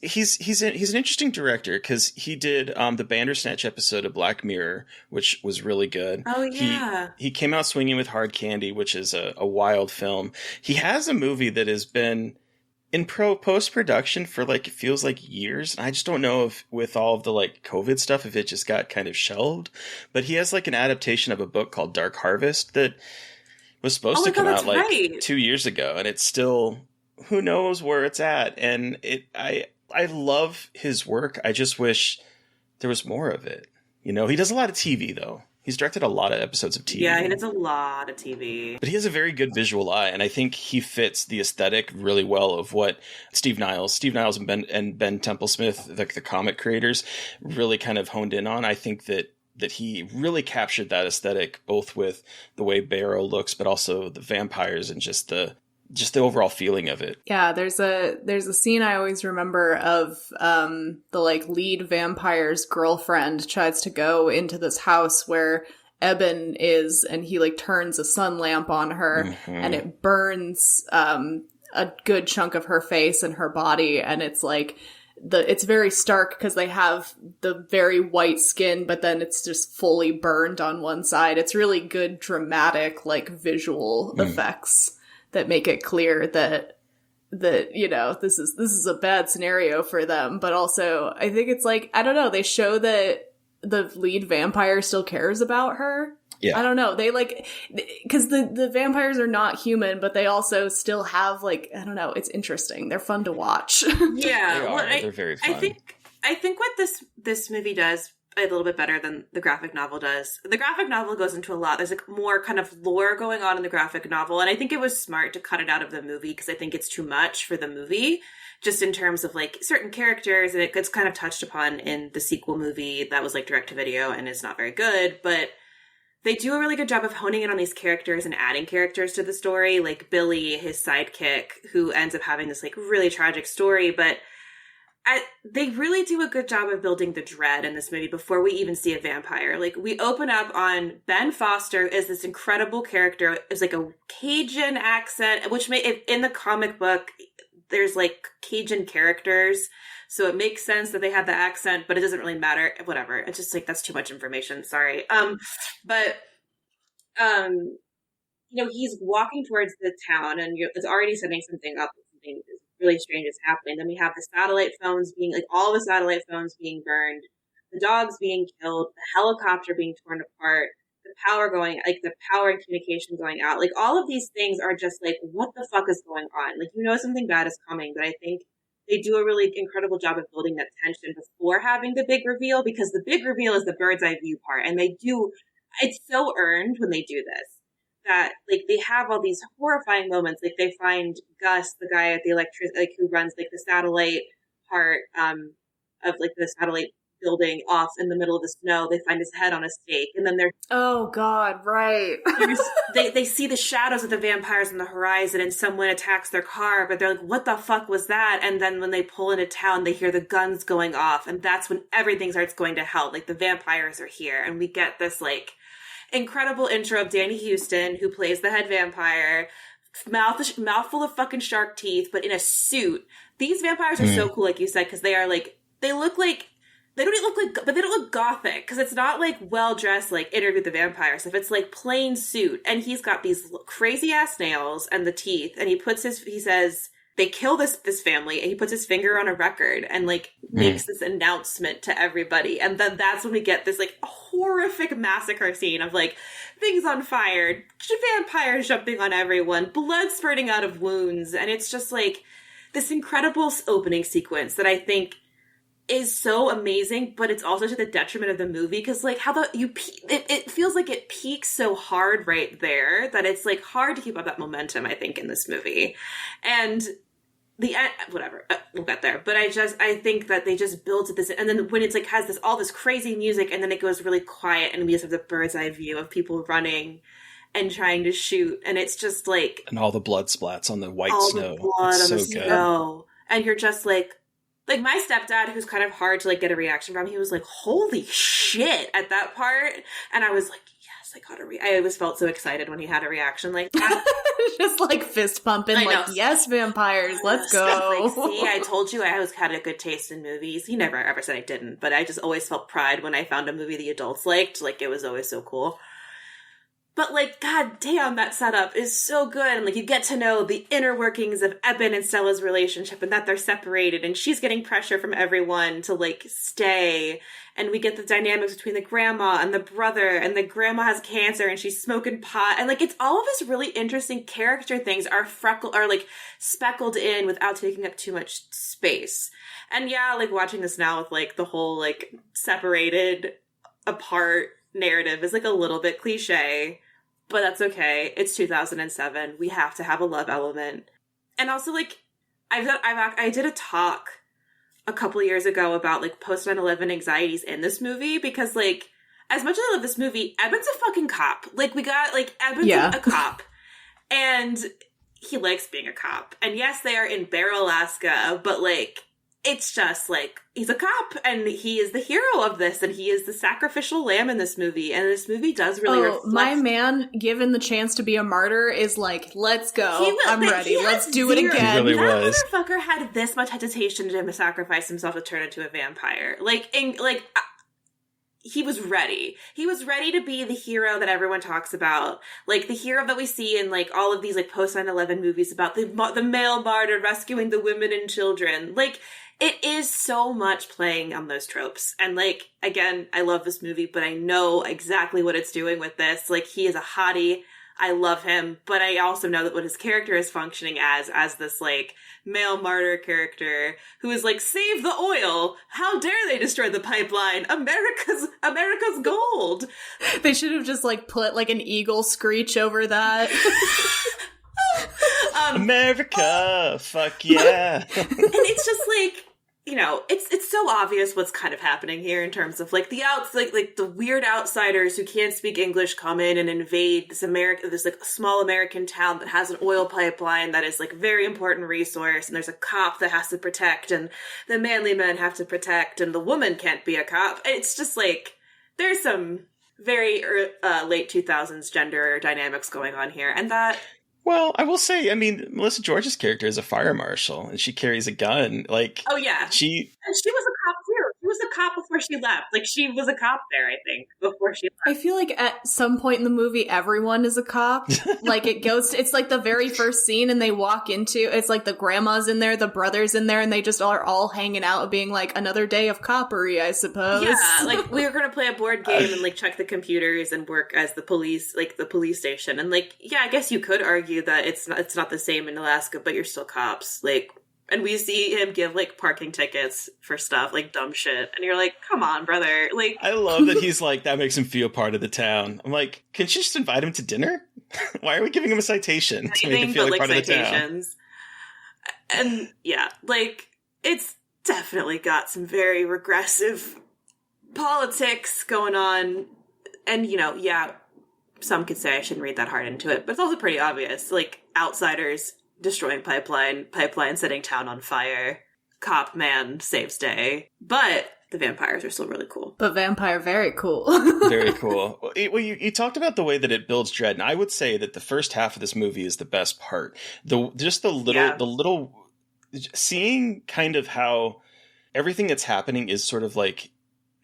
he's an interesting director because he did the Bandersnatch episode of Black Mirror, which was really good. Oh yeah, he came out swinging with Hard Candy, which is a wild film. He has a movie that has been in post-production for like, it feels like years. And I just don't know if with all of the like COVID stuff, if it just got kind of shelved. But he has like an adaptation of a book called Dark Harvest that was supposed to come out like 2 years ago. And it's still, who knows where it's at. And I love his work. I just wish there was more of it. You know, he does a lot of TV though. He's directed a lot of episodes of TV. Yeah, he does a lot of TV. But he has a very good visual eye, and I think he fits the aesthetic really well of what Steve Niles and Ben Temple-Smith, the comic creators, really kind of honed in on. I think that he really captured that aesthetic, both with the way Barrow looks, but also the vampires and just the overall feeling of it. Yeah, there's a scene I always remember of the like lead vampire's girlfriend tries to go into this house where Eben is, and he like turns a sun lamp on her, and it burns a good chunk of her face and her body, and it's like it's very stark because they have the very white skin, but then it's just fully burned on one side. It's really good dramatic like visual effects that make it clear that you know, this is a bad scenario for them. But also, I think it's like, I don't know, they show that the lead vampire still cares about her. Yeah. I don't know. They like, because the vampires are not human, but they also still have like, I don't know, it's interesting. They're fun to watch. Yeah, they're very fun. I think what this movie does a little bit better than the graphic novel does. The graphic novel goes into a lot. There's like more kind of lore going on in the graphic novel, and I think it was smart to cut it out of the movie because I think it's too much for the movie, just in terms of like certain characters, and it gets kind of touched upon in the sequel movie that was like direct to video and is not very good, but they do a really good job of honing in on these characters and adding characters to the story, like Billy, his sidekick, who ends up having this like really tragic story, but they really do a good job of building the dread in this movie before we even see a vampire. Like, we open up on Ben Foster as this incredible character. It's like a Cajun accent, which in the comic book, there's like Cajun characters. So it makes sense that they have the accent, but it doesn't really matter. Whatever. It's just like, that's too much information. Sorry. But you know, he's walking towards the town and it's already setting something up. Something really strange is happening. Then we have the satellite phones being, like, all the satellite phones being burned, the dogs being killed, the helicopter being torn apart, the power going, like, the power and communication going out. Like, all of these things are just like, what the fuck is going on? Like, you know something bad is coming, but I think they do a really incredible job of building that tension before having the big reveal, because the big reveal is the bird's eye view part, and they do, it's so earned when they do this. That, like, they have all these horrifying moments. Like, they find Gus, the guy at the who runs, like, the satellite part, of, like, the satellite building off in the middle of the snow. They find his head on a stake. And then oh, God, right. they see the shadows of the vampires on the horizon, and someone attacks their car, but they're like, what the fuck was that? And then when they pull into town, they hear the guns going off, and that's when everything starts going to hell. Like, the vampires are here, and we get this, like, incredible intro of Danny Houston, who plays the head vampire, mouthful of fucking shark teeth, but in a suit. These vampires are so cool, like you said, because they they look like, they don't look like, but they don't look gothic, because it's not like well-dressed, like Interview with the Vampire stuff. It's like plain suit, and he's got these crazy-ass nails and the teeth, and he says, they kill this family, and he puts his finger on a record and, like, makes this announcement to everybody. And then that's when we get this, like, horrific massacre scene of, like, things on fire, vampires jumping on everyone, blood spurting out of wounds. And it's just, like, this incredible opening sequence that I think is so amazing, but it's also to the detriment of the movie, because, like, how it feels like it peaks so hard right there that it's, like, hard to keep up that momentum, I think, in this movie. And the end, whatever, we'll get there. But I think that they just built this, and then when it's, like, has all this crazy music, and then it goes really quiet, and we just have the bird's eye view of people running and trying to shoot, and it's just, like... And all the blood splats on the white snow. The blood it's on so the good. snow. And you're just, like, my stepdad, who's kind of hard to, like, get a reaction from, he was like, holy shit, at that part. And I was like, yes, I got I always felt so excited when he had a reaction like that. Just, like, fist pumping, like, yes, vampires, let's go. Like, see, I told you I always had a good taste in movies. He never ever said I didn't, but I just always felt pride when I found a movie the adults liked. Like, it was always so cool. But, like, god damn, that setup is so good. And, like, you get to know the inner workings of Eben and Stella's relationship, and that they're separated, and she's getting pressure from everyone to, like, stay. And we get the dynamics between the grandma and the brother, and the grandma has cancer, and she's smoking pot. And, like, it's all of this really interesting character things are like, speckled in without taking up too much space. And, yeah, like, watching this now with, like, the whole, like, separated, apart narrative is, like, a little bit cliche. But that's okay. It's 2007. We have to have a love element. And also, like, I did a talk a couple years ago about, like, post 9/11 anxieties in this movie, because, like, as much as I love this movie, Eben's a fucking cop. Like, we got, like, Eben's a cop. And he likes being a cop. And yes, they are in Barrow, Alaska, but, like, it's just, like, he's a cop, and he is the hero of this, and he is the sacrificial lamb in this movie, and this movie does really reflect... My man, given the chance to be a martyr, is like, let's go, I'm ready, let's do it again. He really was. That motherfucker had this much hesitation to sacrifice himself to turn into a vampire. He was ready. He was ready to be the hero that everyone talks about. Like, the hero that we see in, like, all of these, like, post 9/11 movies about the male martyr rescuing the women and children. Like, it is so much playing on those tropes. And, like, again, I love this movie, but I know exactly what it's doing with this. Like, he is a hottie. I love him. But I also know that what his character is functioning as this, like, male martyr character who is like, save the oil. How dare they destroy the pipeline? America's gold. They should have just, like, put, like, an eagle screech over that. America, fuck yeah. And it's just like, you know, it's so obvious what's kind of happening here in terms of, like, like the weird outsiders who can't speak English come in and invade this like small American town that has an oil pipeline that is, like, a very important resource, and there's a cop that has to protect, and the manly men have to protect, and the woman can't be a cop. It's just, like, there's some very late 2000s gender dynamics going on here, and that... Well, I will say, I mean, Melissa George's character is a fire marshal, and she carries a gun. Like, oh yeah, and she was a cop too. She was a cop before she left. Like, she was a cop there, I think, before she left. I feel like at some point in the movie, everyone is a cop. Like, it's like the very first scene, and they walk into, it's like the grandma's in there, the brother's in there, and they just are all hanging out, being like, another day of coppery, I suppose. Yeah, like, we were gonna play a board game and, like, check the computers and work as the police, like, the police station. And, like, yeah, I guess you could argue that it's not the same in Alaska, but you're still cops. Like, and we see him give, like, parking tickets for stuff, like, dumb shit. And you're like, come on, brother. Like, I love that he's like, that makes him feel part of the town. I'm like, can she just invite him to dinner? Why are we giving him a citation to make him feel like part of the town? And, yeah, like, it's definitely got some very regressive politics going on. And, you know, yeah, some could say I shouldn't read that hard into it, but it's also pretty obvious. Like, outsiders destroying pipeline setting town on fire, cop man saves day. But the vampires are still really cool. But vampire, very cool. Very cool. Well, you talked about the way that it builds dread, and I would say that the first half of this movie is the best part. The little seeing kind of how everything that's happening is sort of like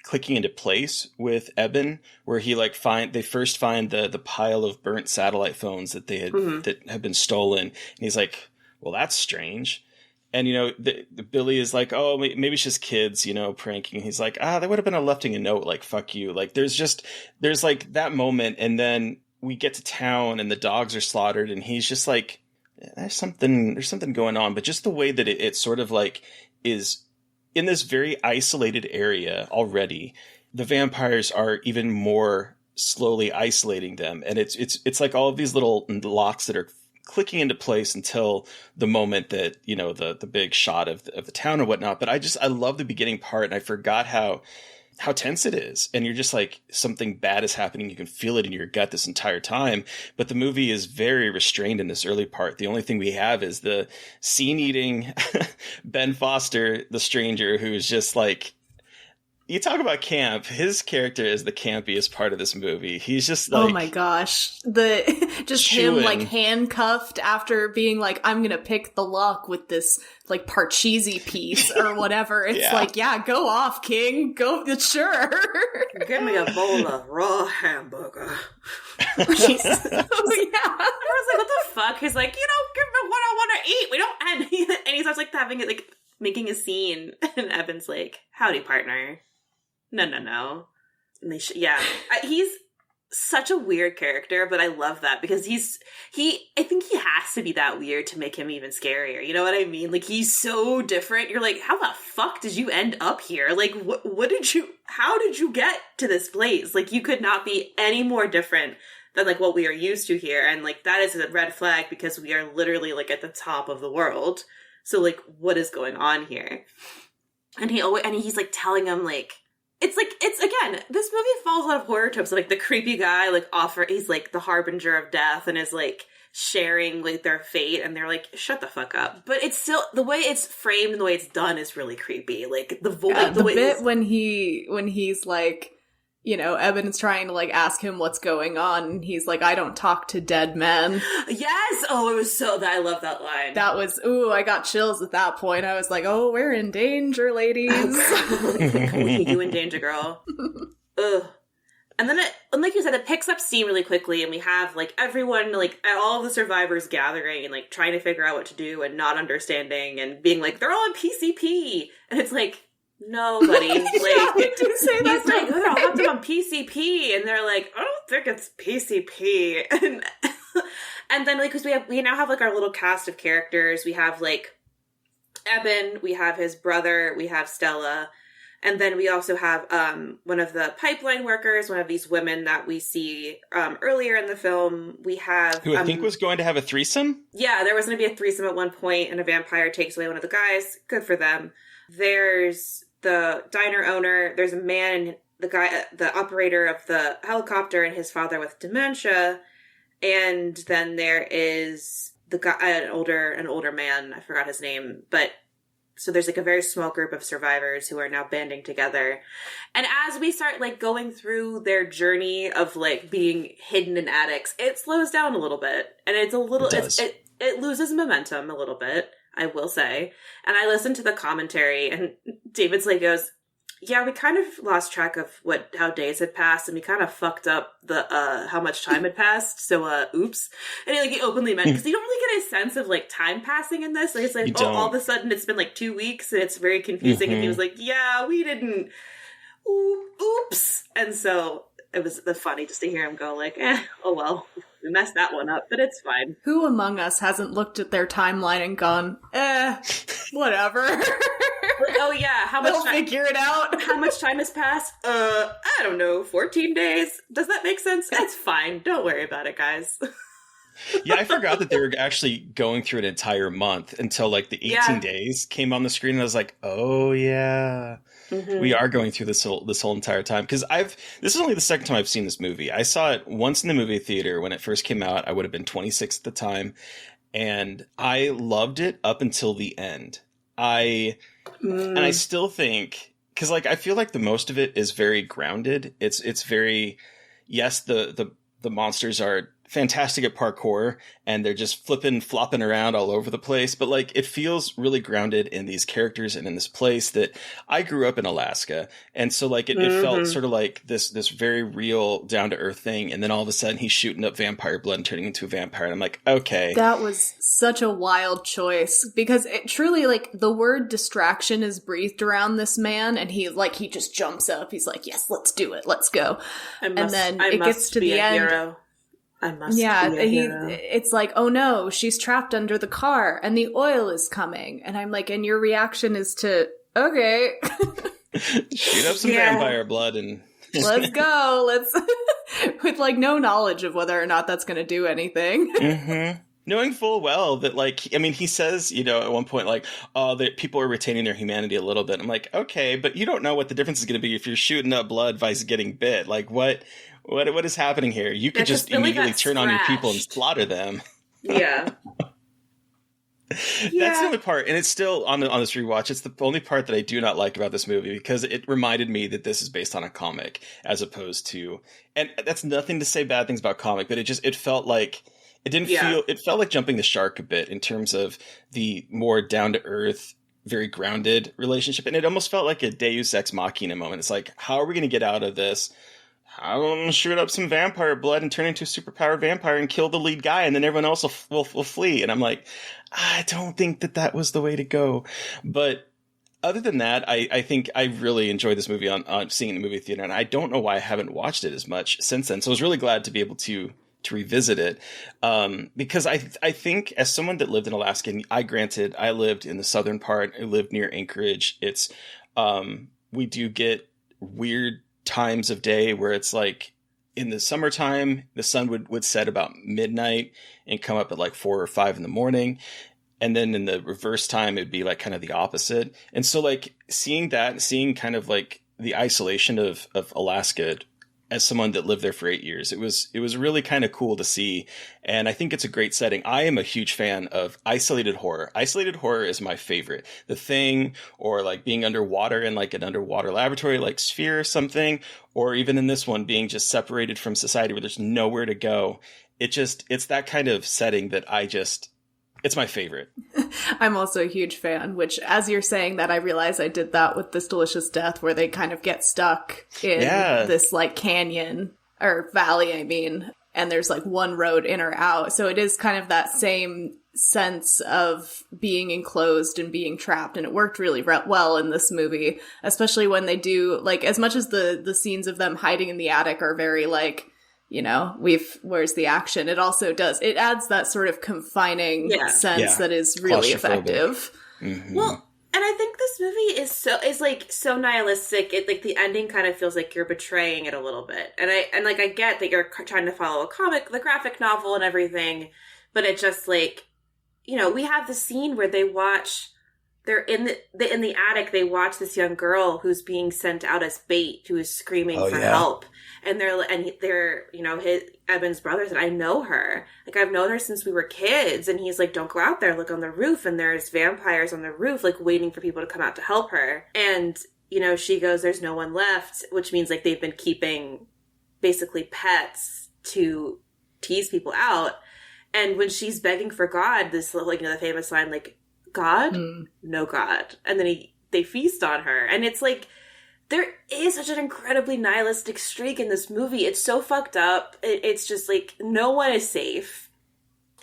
clicking into place with Eben, where he like they first find the pile of burnt satellite phones that that have been stolen, and he's like, well, that's strange. And the Billy is like, oh, maybe it's just kids, pranking. And he's like, they would have been lefting a note like, fuck you. Like there's like that moment, and then we get to town and the dogs are slaughtered, and he's just like, there's something going on. But just the way that it sort of like is in this very isolated area already, the vampires are even more slowly isolating them. And it's like all of these little locks that are clicking into place until the moment that, the big shot of the town or whatnot. But I love the beginning part, and I forgot how tense it is. And you're just like, something bad is happening. You can feel it in your gut this entire time. But the movie is very restrained in this early part. The only thing we have is the scene-eating Ben Foster, the stranger, who's just like, you talk about camp. His character is the campiest part of this movie. He's just like, oh my gosh, him like handcuffed after being like, I'm gonna pick the lock with this like Parcheesi piece or whatever. It's like, yeah, go off, King. Go, sure. Give me a bowl of raw hamburger. Oh, yeah. I was like, what the fuck? He's like, you don't give me what I want to eat. We don't. And he starts like having it like making a scene, and Evan's like, howdy, partner. No. And he's such a weird character, but I love that because I think he has to be that weird to make him even scarier. You know what I mean? Like, he's so different. You're like, how the fuck did you end up here? Like, how did you get to this place? Like, you could not be any more different than like what we are used to here. And like, that is a red flag because we are literally like at the top of the world. So like, what is going on here? And he's like telling him like, it's again, this movie falls out of horror tropes. Like the creepy guy, like he's like the harbinger of death and is like sharing like their fate, and they're like, shut the fuck up. But it's still, the way it's framed and the way it's done is really creepy. Like the bit when he's like, Eben is trying to like ask him what's going on, and he's like, I don't talk to dead men. Yes! Oh, it was I love that line. That was, I got chills at that point. I was like, oh, we're in danger, ladies. You in danger, girl. Ugh. And then like you said, it picks up steam really quickly, and we have like everyone, like all of the survivors gathering and like trying to figure out what to do and not understanding and being like, they're all on PCP. And it's like, no, buddy. Like, he's like, they're all hooked up on PCP, and they're like, I don't think it's PCP. And then like, because we now have like our little cast of characters. We have like Eben, we have his brother, we have Stella, and then we also have one of the pipeline workers, one of these women that we see earlier in the film. We have who I think was going to have a threesome. Yeah, there was going to be a threesome at one point, and a vampire takes away one of the guys. Good for them. There's the diner owner, there's a man, the operator of the helicopter, and his father with dementia, and then there is the guy, an older man, I forgot his name, but so there's like a very small group of survivors who are now banding together. And as we start like going through their journey of like being hidden in attics, it slows down a little bit, and it's a little, it loses momentum a little bit, I will say. And I listened to the commentary, and David Slade goes, yeah, we kind of lost track of how days had passed, and we kind of fucked up the how much time had passed. So, oops. And he openly meant, because you don't really get a sense of like time passing in this. Like, it's like, all of a sudden it's been like 2 weeks, and it's very confusing. Mm-hmm. And he was like, yeah, we didn't. Oops. And so it was funny just to hear him go like, oh well, we messed that one up, but it's fine. Who among us hasn't looked at their timeline and gone, whatever. Oh yeah, how much time? Figure it out. How much time has passed? I don't know, 14 days. Does that make sense? That's fine. Don't worry about it, guys. Yeah, I forgot that they were actually going through an entire month until like the 18 days came on the screen, and I was like, oh yeah. Mm-hmm. We are going through this whole entire time, because this is only the second time I've seen this movie. I saw it once in the movie theater when it first came out. I would have been 26 at the time, and I loved it up until the end. And I still think, because like I feel like the most of it is very grounded. It's very, yes, the monsters are fantastic at parkour, and they're just flopping around all over the place. But like, it feels really grounded in these characters and in this place that I grew up in Alaska. And so like, it felt sort of like this very real down to earth thing. And then all of a sudden he's shooting up vampire blood and turning into a vampire. And I'm like, okay. That was such a wild choice, because it truly, like, the word distraction is breathed around this man, and he just jumps up. He's like, yes, let's do it. Let's go. And then it gets to the end. Hero. I must be a hero. It's like, oh no, she's trapped under the car and the oil is coming. And I'm like, and your reaction is to, okay. Shoot up some vampire blood and... Let's go. With like no knowledge of whether or not that's going to do anything. Mm-hmm. Knowing full well that, like, I mean, he says, you know, at one point, like, oh, that people are retaining their humanity a little bit. I'm like, okay, but you don't know what the difference is going to be if you're shooting up blood versus getting bit. Like, what is happening here? You could just immediately turn on your people and slaughter them. Yeah. That's the only part, and it's still on this rewatch. It's the only part that I do not like about this movie, because it reminded me that this is based on a comic as opposed to, and that's nothing to say bad things about comic, but it felt like it felt like jumping the shark a bit in terms of the more down to earth, very grounded relationship, and it almost felt like a Deus Ex Machina moment. It's like, how are we going to get out of this? I'm going to shoot up some vampire blood and turn into a superpowered vampire and kill the lead guy, and then everyone else will flee. And I'm like, I don't think that was the way to go. But other than that, I think I really enjoyed this movie on seeing it in the movie theater, and I don't know why I haven't watched it as much since then. So I was really glad to be able to revisit it, because I think as someone that lived in Alaska, and I lived in the southern part, I lived near Anchorage. It's we do get weird times of day where it's like in the summertime, the sun would set about midnight and come up at like 4 or 5 in the morning. And then in the reverse time, it'd be like kind of the opposite. And so like seeing kind of like the isolation of Alaska as someone that lived there for 8 years, it was really kind of cool to see. And I think it's a great setting. I am a huge fan of isolated horror. Isolated horror is my favorite. The Thing, or like being underwater in like an underwater laboratory like Sphere or something, or even in this one being just separated from society where there's nowhere to go. It's that kind of setting that it's my favorite. I'm also a huge fan, which as you're saying that, I realize I did that with This Delicious Death, where they kind of get stuck in this like canyon or valley, I mean, and there's like one road in or out. So it is kind of that same sense of being enclosed and being trapped. And it worked really well in this movie, especially when they do, like, as much as the scenes of them hiding in the attic are very like, you know, where's the action? It also it adds that sort of confining sense that is really effective. Mm-hmm. Well, and I think this movie is so nihilistic. It like the ending kind of feels like you're betraying it a little bit. And I get that you're trying to follow a comic, the graphic novel and everything, but it just like, you know, we have the scene where they're in the attic. They watch this young girl who's being sent out as bait, who is screaming for help. And they're, you know, Evan's brothers, and I know her. Like, I've known her since we were kids. And he's like, don't go out there, look on the roof. And there's vampires on the roof, like, waiting for people to come out to help her. And, you know, she goes, there's no one left, which means, like, they've been keeping, basically, pets to tease people out. And when she's begging for God, this, like, you know, the famous line, like, God? No God. And then they feast on her. And it's like, there is such an incredibly nihilistic streak in this movie. It's so fucked up. It's just like, no one is safe.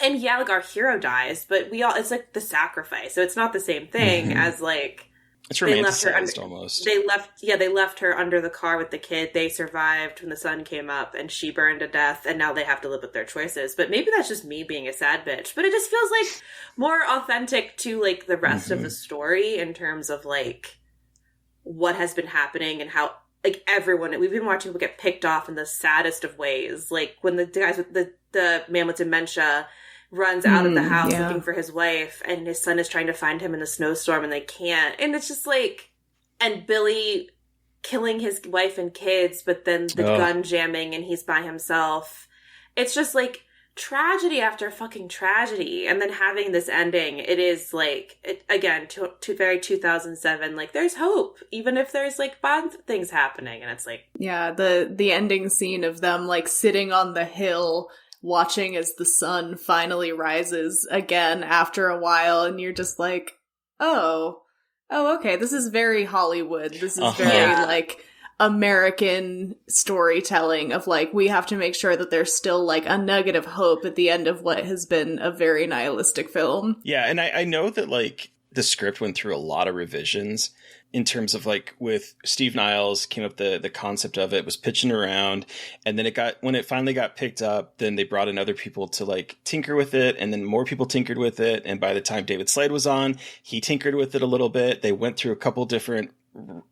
And yeah, like, our hero dies, but it's like the sacrifice. So it's not the same thing as like, it's romanticized almost. They left her under the car with the kid. They survived when the sun came up and she burned to death, and now they have to live with their choices. But maybe that's just me being a sad bitch. But it just feels like more authentic to like the rest of the story in terms of like what has been happening and how like we've been watching people get picked off in the saddest of ways. Like when the guys with the man with dementia runs out of the house looking for his wife, and his son is trying to find him in the snowstorm and they can't. And it's just like, and Billy killing his wife and kids, but then the gun jamming and he's by himself. It's just like tragedy after fucking tragedy. And then having this ending, it is like, again, very 2007, like there's hope, even if there's like bad things happening. And it's like, yeah, the ending scene of them like sitting on the hill watching as the sun finally rises again after a while, and you're just like, oh, okay, this is very Hollywood. This is very, like, American storytelling of, like, we have to make sure that there's still, like, a nugget of hope at the end of what has been a very nihilistic film. Yeah, and I know that, like, the script went through a lot of revisions in terms of, like, with Steve Niles came up the concept of it, was pitching around, and then when it finally got picked up, then they brought in other people to, like, tinker with it, and then more people tinkered with it, and by the time David Slade was on, he tinkered with it a little bit. They went through a couple different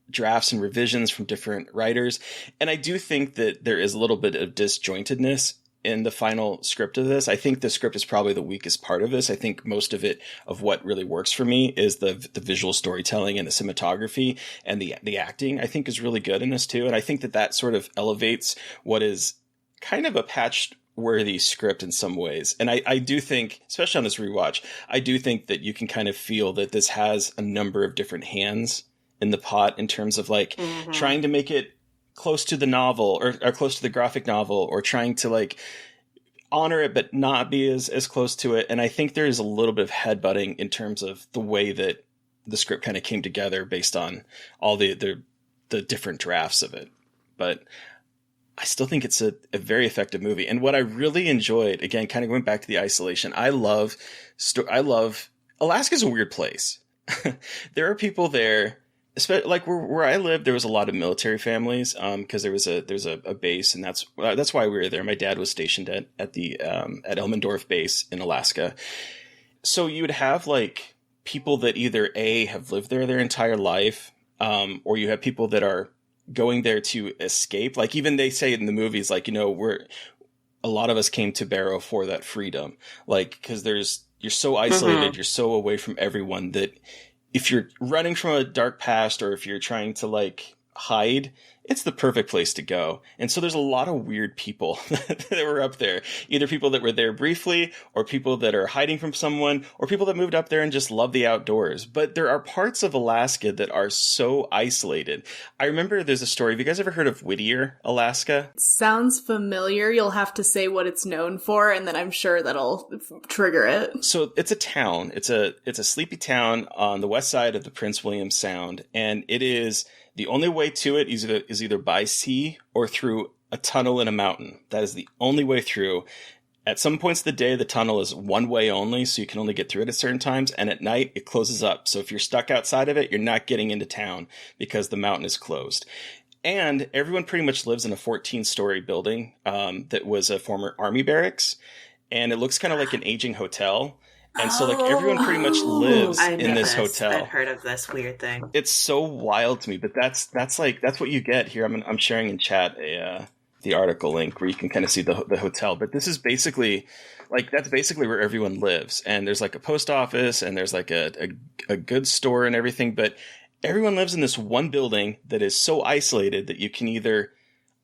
drafts and revisions from different writers, and I do think that there is a little bit of disjointedness in the final script of this. I think the script is probably the weakest part of this. I think most of it, of what really works for me, is the visual storytelling and the cinematography, and the acting, I think, is really good in this too. And I think that sort of elevates what is kind of a patch-worthy script in some ways. And I do think, especially on this rewatch, I do think that you can kind of feel that this has a number of different hands in the pot in terms of, like, trying to make it close to the novel or close to the graphic novel, or trying to, like, honor it but not be as close to it. And I think there is a little bit of headbutting in terms of the way that the script kind of came together based on all the different drafts of it. But I still think it's a very effective movie. And what I really enjoyed, again, kind of going back to the isolation, I love Alaska's a weird place. There are people there, especially, like, where I live, there was a lot of military families, because there's a base, and that's why we were there. My dad was stationed at Elmendorf base in Alaska. So you would have, like, people that either have lived there their entire life, or you have people that are going there to escape. Like, even they say in the movies, like, you know, a lot of us came to Barrow for that freedom, like, because you're so isolated, you're so away from everyone that if you're running from a dark past, or if you're trying to, like, hide, it's the perfect place to go. And so there's a lot of weird people that were up there, either people that were there briefly, or people that are hiding from someone, or people that moved up there and just love the outdoors. But there are parts of Alaska that are so isolated. I remember there's a story. Have you guys ever heard of Whittier, Alaska? Sounds familiar. You'll have to say what it's known for, and then I'm sure that'll trigger it. So it's a town. It's a sleepy town on the west side of the Prince William Sound, and it is, the only way to it is either by sea or through a tunnel in a mountain. That is the only way through. At some points of the day, the tunnel is one way only, so you can only get through it at certain times. And at night, it closes up. So if you're stuck outside of it, you're not getting into town because the mountain is closed. And everyone pretty much lives in a 14-story building that was a former army barracks. And it looks kind of like an aging hotel. And so, like, everyone pretty much lives in this hotel. I've heard of this weird thing. It's so wild to me, but that's what you get here. I'm sharing in chat the article link where you can kind of see the hotel. But this is basically, like, that's basically where everyone lives. And there's, like, a post office, and there's, like, a goods store and everything. But everyone lives in this one building that is so isolated that you can either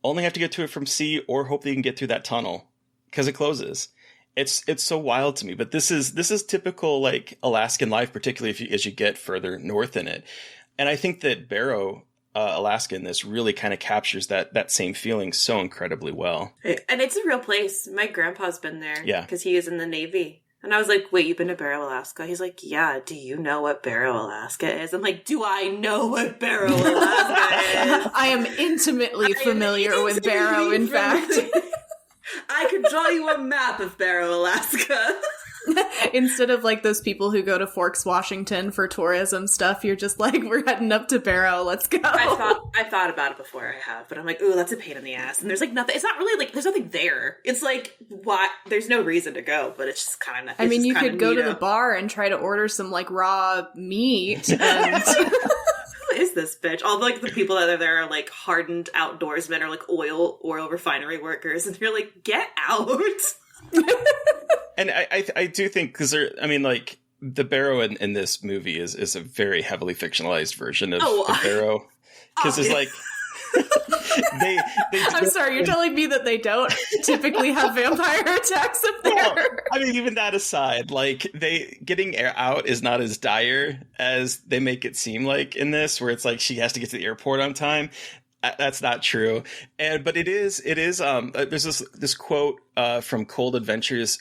only have to get to it from sea, or hope that you can get through that tunnel because it closes. It's so wild to me, but this is typical, like, Alaskan life, particularly as you get further north in it. And I think that Barrow, Alaska, in this really kind of captures that same feeling so incredibly well. And it's a real place. My grandpa's been there, because he is in the Navy. And I was like, wait, you've been to Barrow, Alaska? He's like, yeah, do you know what Barrow, Alaska is? I'm like, do I know what Barrow, Alaska is? I am intimately familiar with Barrow, in fact. I could draw you a map of Barrow, Alaska. Instead of, like, those people who go to Forks, Washington for tourism stuff, you're just like, we're heading up to Barrow, let's go. I thought about it before, I have, but I'm like, ooh, that's a pain in the ass. And there's, like, nothing, it's not really, like, there's nothing there. It's like, why, there's no reason to go, but it's just kind of, I mean, you could go to the bar and try to order some, like, raw meat, and... Is this bitch? All, like, the people that are there are, like, hardened outdoorsmen or, like, oil refinery workers, and you're like, get out. And I do think, because like, the Barrow in this movie is a very heavily fictionalized version of the Barrow, because it's like they I'm sorry, you're telling me that they don't typically have vampire attacks up there? Well, I mean, even that aside, like, getting out is not as dire as they make it seem like in this, where it's like she has to get to the airport on time. That's not true. But it is there's this quote from Cold Adventures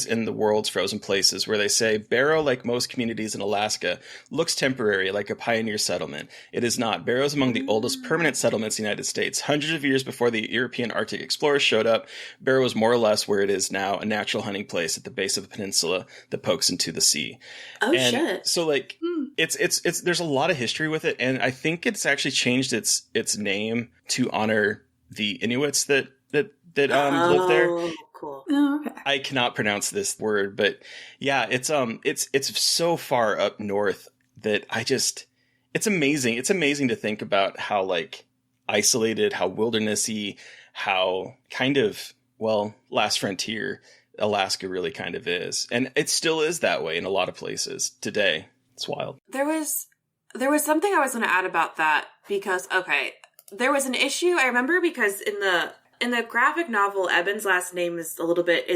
in the World's Frozen Places, where they say, Barrow, like most communities in Alaska, looks temporary, like a pioneer settlement. It is not. Barrow is among the oldest permanent settlements in the United States. Hundreds of years before the European Arctic explorers showed up, Barrow was more or less where it is now, a natural hunting place at the base of a peninsula that pokes into the sea. Oh, and shit. So, like, it's there's a lot of history with it, and I think it's actually changed its name to honor the Inuits that live there. Cool. Oh, okay. I cannot pronounce this word, but yeah, it's so far up north that it's amazing. It's amazing to think about how, like, isolated, how wildernessy, how kind of, well, last frontier Alaska really kind of is. And it still is that way in a lot of places today. It's wild. There was something I was going to add about that because, okay, there was an issue. I remember because in the graphic novel, Eben's last name is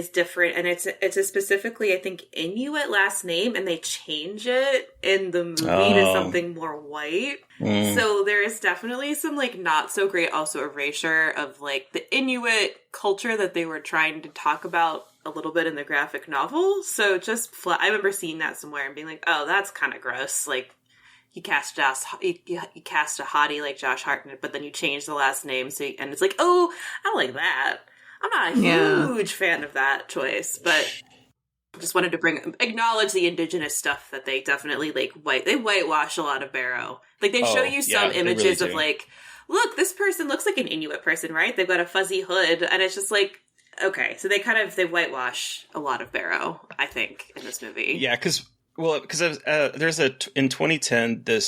different, and it's a specifically, I think, Inuit last name, and they change it in the movie to something more white. So there is definitely some, like, not so great also erasure of, like, the Inuit culture that they were trying to talk about a little bit in the graphic novel. So I remember seeing that somewhere and being like, oh, that's kind of gross. Like, you cast a hottie like Josh Hartnett, but then you change the last name, and it's like, oh, I don't like that. I'm not a huge fan of that choice, but I just wanted to acknowledge the indigenous stuff that they definitely, like, whitewash a lot of Barrow. Like, they show you some images of, like, look, this person looks like an Inuit person, right? They've got a fuzzy hood, and it's just like, okay, so they whitewash a lot of Barrow, I think, in this movie. Yeah, because in 2010, the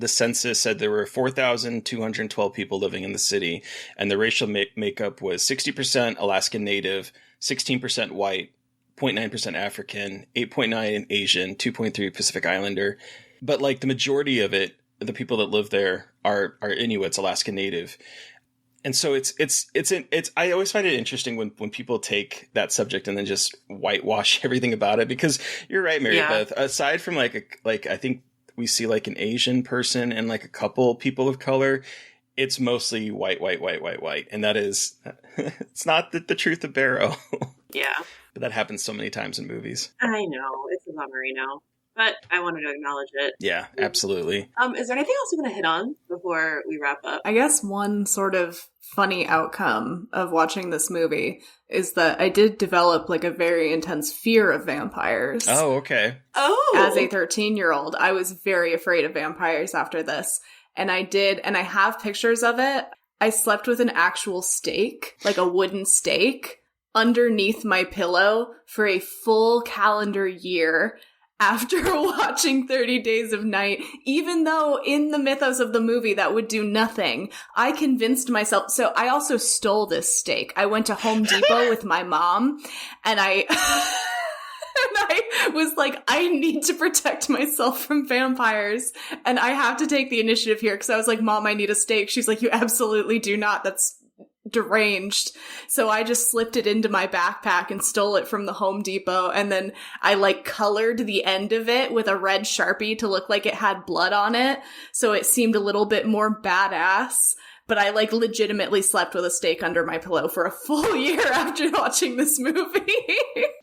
census said there were 4,212 people living in the city, and the racial makeup was 60% Alaskan Native, 16% white, 0.9% African, 8.9% Asian, 2.3% Pacific Islander. But, like, the majority of it, the people that live there are Inuits, Alaskan Native. And so it's I always find it interesting when people take that subject and then just whitewash everything about it, because you're right, Mary Beth. Aside from I think we see, like, an Asian person and, like, a couple people of color, it's mostly white. And that is, it's not the truth of Barrow. Yeah. But that happens so many times in movies. I know. It's a bummer, but I wanted to acknowledge it. Yeah, absolutely. Is there anything else you want to hit on before we wrap up? I guess one sort of funny outcome of watching this movie is that I did develop, like, a very intense fear of vampires. Oh, okay. Oh! As a 13-year-old, I was very afraid of vampires after this. And I have pictures of it. I slept with an actual stake, like a wooden stake, underneath my pillow for a full calendar year after watching 30 Days of Night, even though in the mythos of the movie that would do nothing. I convinced myself. So I also stole this stake. I went to Home Depot with my mom, and I was like, I need to protect myself from vampires, and I have to take the initiative here, because I was like, Mom, I need a stake. She's like, you absolutely do not. That's deranged. So I just slipped it into my backpack and stole it from the Home Depot, and then I, like, colored the end of it with a red Sharpie to look like it had blood on it, so it seemed a little bit more badass. But I, like, legitimately slept with a stake under my pillow for a full year after watching this movie.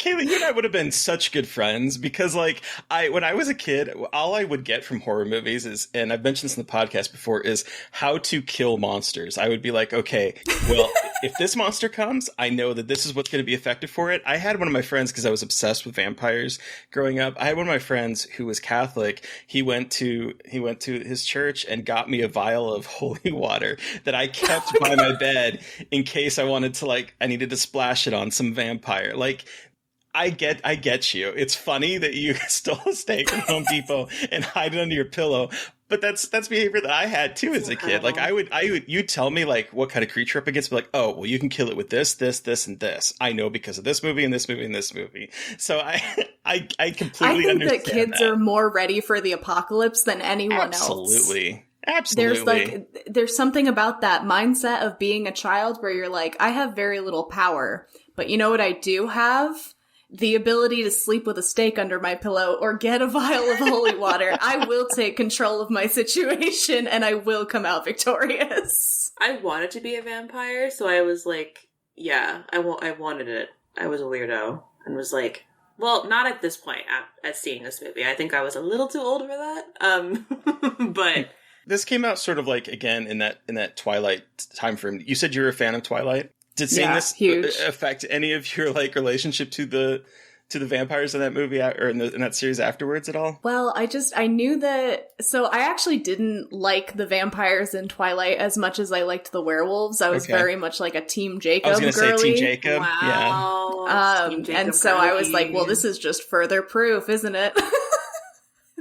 Kayla, you and I would have been such good friends, because, like, when I was a kid, all I would get from horror movies is, and I've mentioned this in the podcast before, is how to kill monsters. I would be like, okay, well, if this monster comes, I know that this is what's going to be effective for it. I had one of my friends, because I was obsessed with vampires growing up. I had one of my friends who was Catholic. He went to his church and got me a vial of holy water that I kept by my bed in case I wanted to, like, I needed to splash it on some vampire. Like, I get you. It's funny that you stole a steak from Home Depot and hide it under your pillow, but that's behavior that I had too as a kid. Like, you'd tell me, like, what kind of creature up against, be like, oh, well, you can kill it with this, and this. I know because of this movie and this movie and this movie. So I completely understand. I think that kids are more ready for the apocalypse than anyone else. Absolutely. There's something about that mindset of being a child where you're like, I have very little power, but you know what I do have? The ability to sleep with a stake under my pillow or get a vial of holy water. I will take control of my situation, and I will come out victorious. I wanted to be a vampire, so I was like Yeah, I wanted it. I was a weirdo and was like, well, not at this point at seeing this movie. I think I was a little too old for that. But this came out sort of like, again, in that Twilight time frame. You said you were a fan of Twilight. Did seeing this huge. Affect any of your like relationship to the vampires in that movie or in that series afterwards at all? Well, I knew that. So I actually didn't like the vampires in Twilight as much as I liked the werewolves. I was very much like a Team Jacob. I was going to say Team Jacob. Wow. Yeah. And so I was like, well, this is just further proof, isn't it?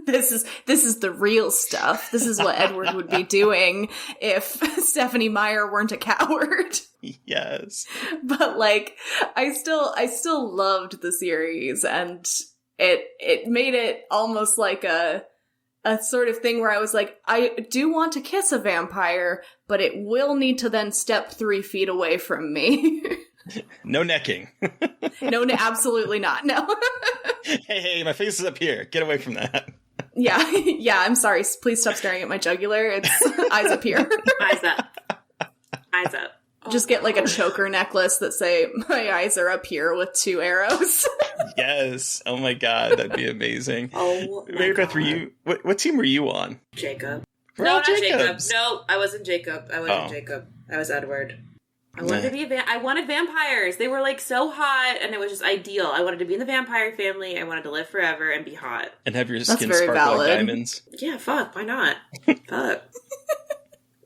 This is the real stuff. This is what Edward would be doing if Stephenie Meyer weren't a coward. Yes. But like I still loved the series, and it made it almost like a sort of thing where I was like, I do want to kiss a vampire, but it will need to then step 3 feet away from me. No necking. No, absolutely not. No. Hey, my face is up here. Get away from that. Yeah, I'm sorry. Please stop staring at my jugular. It's eyes up here. Eyes up. Eyes up. Just get like a choker necklace that say, my eyes are up here with 2 arrows. Yes. Oh my God. That'd be amazing. Oh my Mary Beth, God. Were you, what team were you on? Jacob. We're No, all not Jacob. Jacobs. No, I wasn't Jacob. I was Edward. I wanted to be I wanted vampires. They were like so hot, and it was just ideal. I wanted to be in the vampire family. I wanted to live forever and be hot. And have your That's skin very sparkle like valid. diamonds? Yeah, fuck. Why not? Fuck.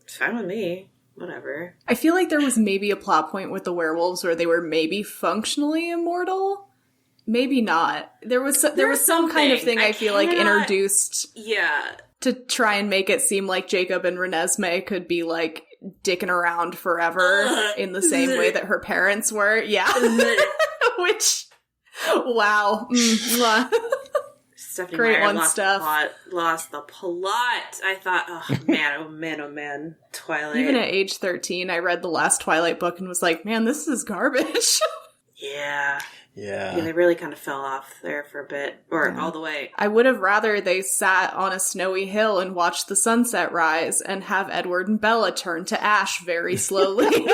It's fine with me. Whatever. I feel like there was maybe a plot point with the werewolves where they were maybe functionally immortal. Maybe not. There was some kind of thing I feel like introduced. Yeah. To try and make it seem like Jacob and Renesmee could be like dicking around forever in the same way that her parents were. Yeah. Which, wow. Stephenie Great Meyer one lost stuff. Lost the plot. I thought, oh man. Twilight. Even at age 13, I read the last Twilight book and was like, man, this is garbage. Yeah. Yeah. They really kind of fell off there for a bit, or all the way. I would have rather they sat on a snowy hill and watched the sunset rise and have Edward and Bella turn to ash very slowly. Honestly,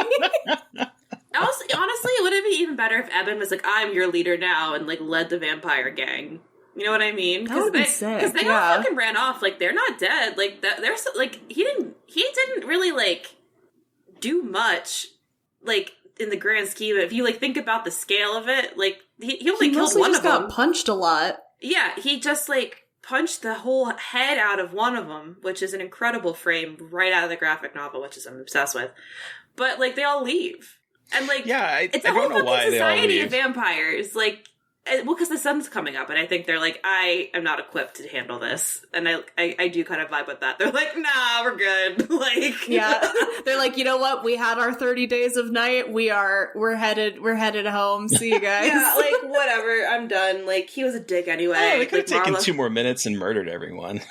it would have been even better if Eben was like, I'm your leader now, and like led the vampire gang. You know what I mean? That would be sick. Because they all fucking ran off. Like, they're not dead. Like, they're so, like, he didn't really like do much. Like, in the grand scheme, if you like think about the scale of it, like he only killed one of them. Got punched a lot. Yeah, he just like punched the whole head out of one of them, which is an incredible frame right out of the graphic novel, which is I'm obsessed with. But like they all leave, and like it's a whole fucking society of vampires. Like, well, because the sun's coming up, and I think they're like, I am not equipped to handle this, and I do kind of vibe with that. They're like, nah, we're good. Like, yeah, they're like, you know what? We had our 30 days of night. We're headed home. See you guys. Yeah, like whatever. I'm done. Like he was a dick anyway. Oh, they could have like, taken 2 more minutes and murdered everyone.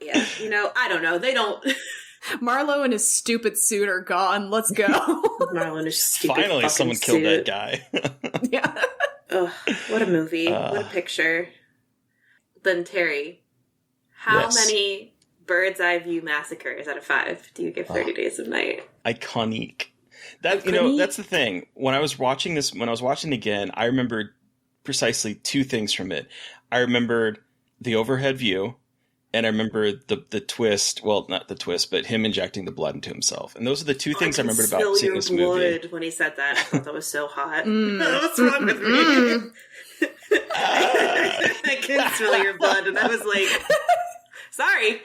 Yeah, I don't know. They don't. Marlowe and his stupid suit are gone. Let's go. Marlowe and his stupid Finally, someone suit. killed that guy. Yeah. Ugh, what a movie. What a picture. Then Terry, how many bird's eye view massacres out of 5 do you give 30 Days of Night? Iconic. That that's the thing. When I was watching it again, I remembered precisely 2 things from it. I remembered the overhead view, and I remember the twist. Well, not the twist, but him injecting the blood into himself. And those are the 2 things I remembered about seeing this movie. When he said that, I thought that was so hot. What's wrong with me? I can smell your blood, and I was like, sorry.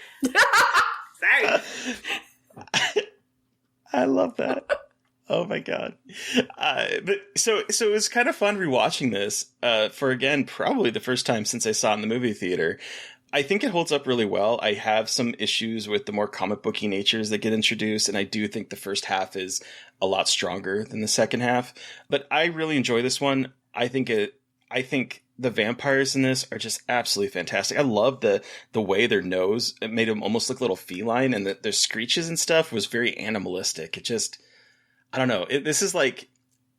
I love that. Oh my God. But so it was kind of fun rewatching this for, again, probably the first time since I saw it in the movie theater. I think it holds up really well. I have some issues with the more comic booky natures that get introduced, and I do think the first half is a lot stronger than the second half. But I really enjoy this one. I think the vampires in this are just absolutely fantastic. I love the way their nose, it made them almost look a little feline, and their screeches and stuff was very animalistic. It just, I don't know. This is like,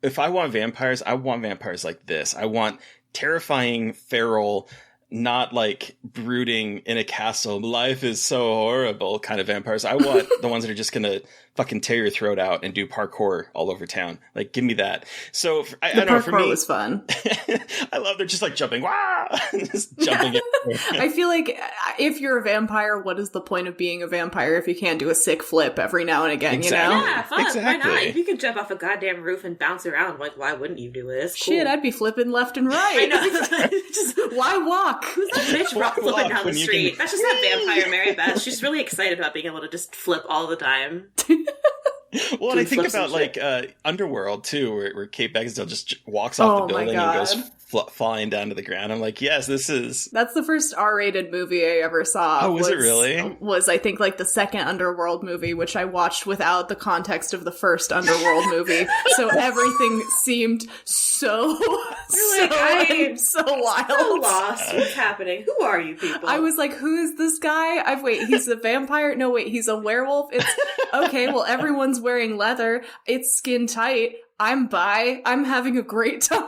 if I want vampires, I want vampires like this. I want terrifying, feral, not like brooding in a castle, life is so horrible kind of vampires. I want the ones that are just going to fucking tear your throat out and do parkour all over town. Like, give me that. So I The don't know, for parkour me, was fun. I love they're just like jumping, wow, just jumping. I feel like if you're a vampire, what is the point of being a vampire if you can't do a sick flip every now and again? Exactly. You know? Yeah, fun. Exactly. Why not? If you can jump off a goddamn roof and bounce around, like, why wouldn't you do this? Cool. Shit, I'd be flipping left and right. I know. Just, why walk? who's that bitch Why flipping walk down the when you street? can- That's just that vampire Mary Beth. She's really excited about being able to just flip all the time. Well, and I think flips and about like Underworld too, where Kate Beckinsale just walks off the Oh my building and goes God. flying down to the ground. I'm like, yes, this is. That's the first R-rated movie I ever saw. Oh, was it really? Was, I think, like the second Underworld movie, which I watched without the context of the first Underworld movie. So everything seemed so wild. So lost. What's happening? Who are you people? I was like, who is this guy? Wait, he's a vampire? No, wait, he's a werewolf? It's okay, well, everyone's wearing leather. It's skin tight. I'm bi. I'm having a great time.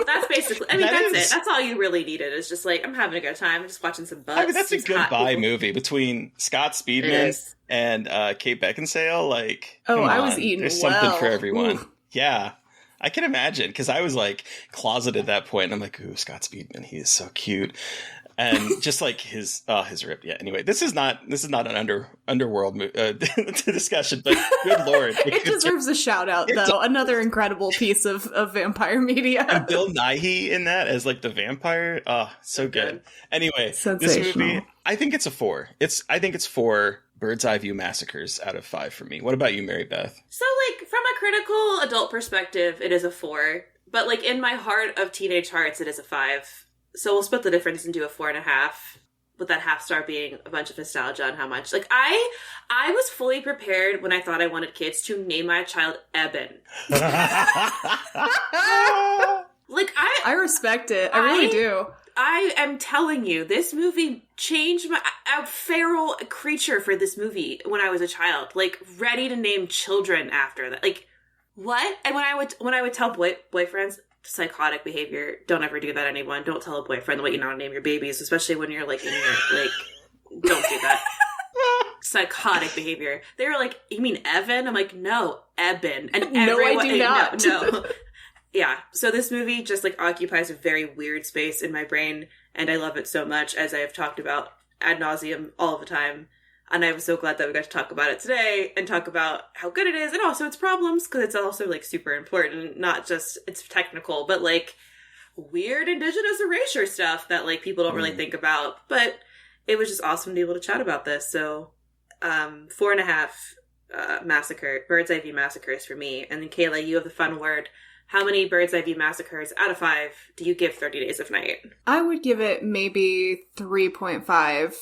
That's basically, I mean, that's it. That's all you really needed. Is just like, I'm having a good time. I'm just watching some butts. I mean, that's a These good hot bi people. movie between Scott It Speedman is. and Kate Beckinsale. Like, Oh, come I was on. eating There's well. something for everyone. Ooh. Yeah. I can imagine, because I was like closeted at that point, and I'm like, ooh, Scott Speedman, he is so cute. And just like his rip. Yeah. Anyway, this is not an underworld discussion, but good Lord. It deserves a shout out, though. Another incredible piece of vampire media. And Bill Nighy in that as like the vampire. Oh, so good. Anyway, this movie, I think it's a 4. I think it's 4 Bird's Eye View massacres out of 5 for me. What about you, Mary Beth? So, like, from a critical adult perspective, it is a 4. But, like, in my heart of teenage hearts, it is a 5. So we'll split the difference and do a 4.5, with that half star being a bunch of nostalgia on how much. Like, I was fully prepared when I thought I wanted kids to name my child Eben. Like, I respect it. I really do. I am telling you, this movie changed a feral creature for this movie when I was a child. Like, ready to name children after that. Like, what? And when I would tell boyfriends, psychotic behavior, don't ever do that, anyone. Don't tell a boyfriend what you know how to name your babies, especially when you're like in your, like, don't do that. Psychotic behavior. They were like, you mean Evan? I'm like, no, Eben. And No, I do not. No. Yeah. So this movie just like occupies a very weird space in my brain, and I love it so much, as I have talked about ad nauseum all the time. And I'm so glad that we got to talk about it today and talk about how good it is and also its problems, because it's also like super important, not just it's technical, but like weird indigenous erasure stuff that like people don't really think about. But it was just awesome to be able to chat about this. So 4.5 Bird's Eye View massacres for me. And then Kayla, you have the fun word. How many Bird's Eye View massacres out of 5 do you give 30 Days of Night? I would give it maybe 3.5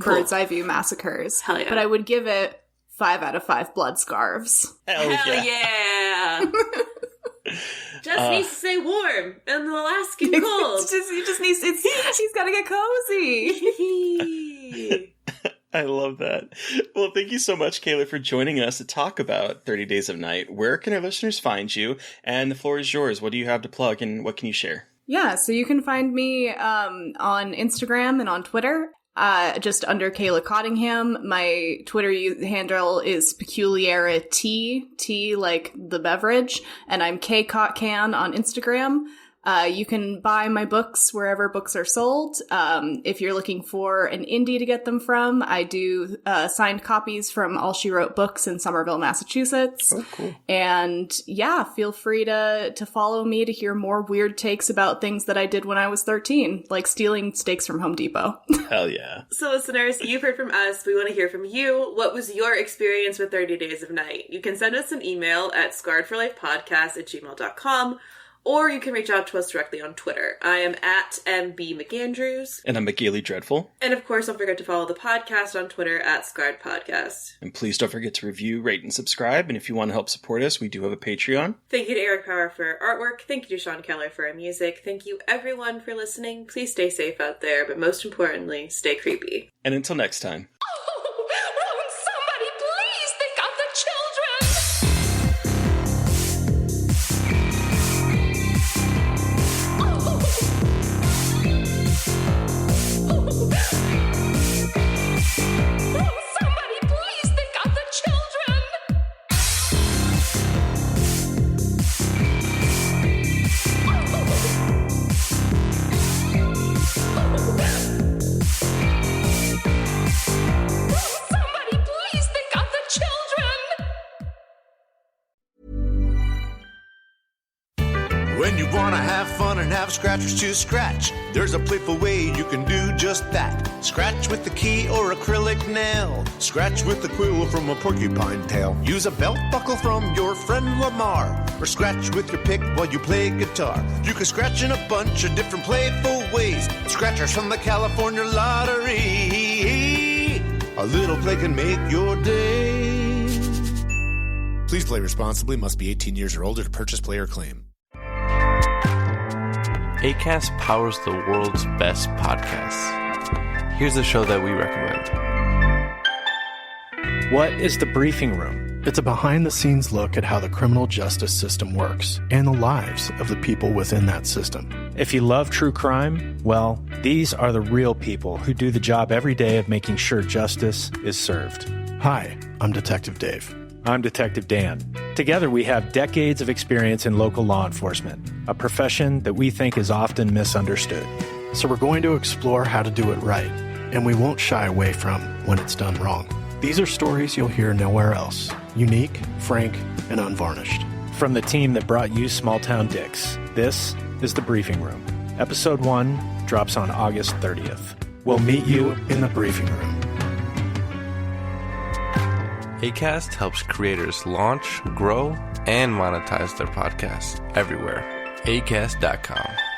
Cool. Bird's Eye View massacres. Hell yeah. But I would give it 5 out of 5 blood scarves. Hell yeah. Just needs to stay warm in the Alaskan cold. He's got to get cozy. I love that. Well, thank you so much, Kayla, for joining us to talk about 30 Days of Night. Where can our listeners find you? And the floor is yours. What do you have to plug, and what can you share? Yeah, so you can find me on Instagram and on Twitter, just under Kayla Cottingham. My Twitter handle is peculiarity, like the beverage, and I'm KCotCan on Instagram. You can buy my books wherever books are sold. If you're looking for an indie to get them from, I do signed copies from All She Wrote Books in Somerville, Massachusetts. Oh, cool. And yeah, feel free to follow me to hear more weird takes about things that I did when I was 13, like stealing steaks from Home Depot. Hell yeah. So listeners, you've heard from us. We want to hear from you. What was your experience with 30 Days of Night? You can send us an email at scarredforlifepodcast@gmail.com. Or you can reach out to us directly on Twitter. I am at MB McAndrews. And I'm McGailey Dreadful. And of course, don't forget to follow the podcast on Twitter at Scarred Podcast. And please don't forget to review, rate, and subscribe. And if you want to help support us, we do have a Patreon. Thank you to Eric Power for our artwork. Thank you to Sean Keller for our music. Thank you everyone for listening. Please stay safe out there, but most importantly, stay creepy. And until next time. have scratchers to scratch. There's a playful way you can do just that. Scratch with the key or acrylic nail. Scratch with the quill from a porcupine tail. Use a belt buckle from your friend Lamar. Or scratch with your pick while you play guitar. You can scratch in a bunch of different playful ways. Scratchers from the California Lottery. A little play can make your day. Please play responsibly. Must be 18 years or older to purchase, play, or claim. Acast powers the world's best podcasts. Here's a show that we recommend. What is The Briefing Room? It's a behind-the-scenes look at how the criminal justice system works and the lives of the people within that system. If you love true crime, well, these are the real people who do the job every day of making sure justice is served. Hi, I'm Detective Dave. I'm Detective Dan. Together we have decades of experience in local law enforcement, a profession that we think is often misunderstood. So we're going to explore how to do it right, and we won't shy away from when it's done wrong. These are stories you'll hear nowhere else. Unique, frank, and unvarnished. From the team that brought you Small Town Dicks, this is The Briefing Room. Episode 1 drops on August 30th. We'll meet you in the briefing room. Acast helps creators launch, grow, and monetize their podcasts everywhere. Acast.com.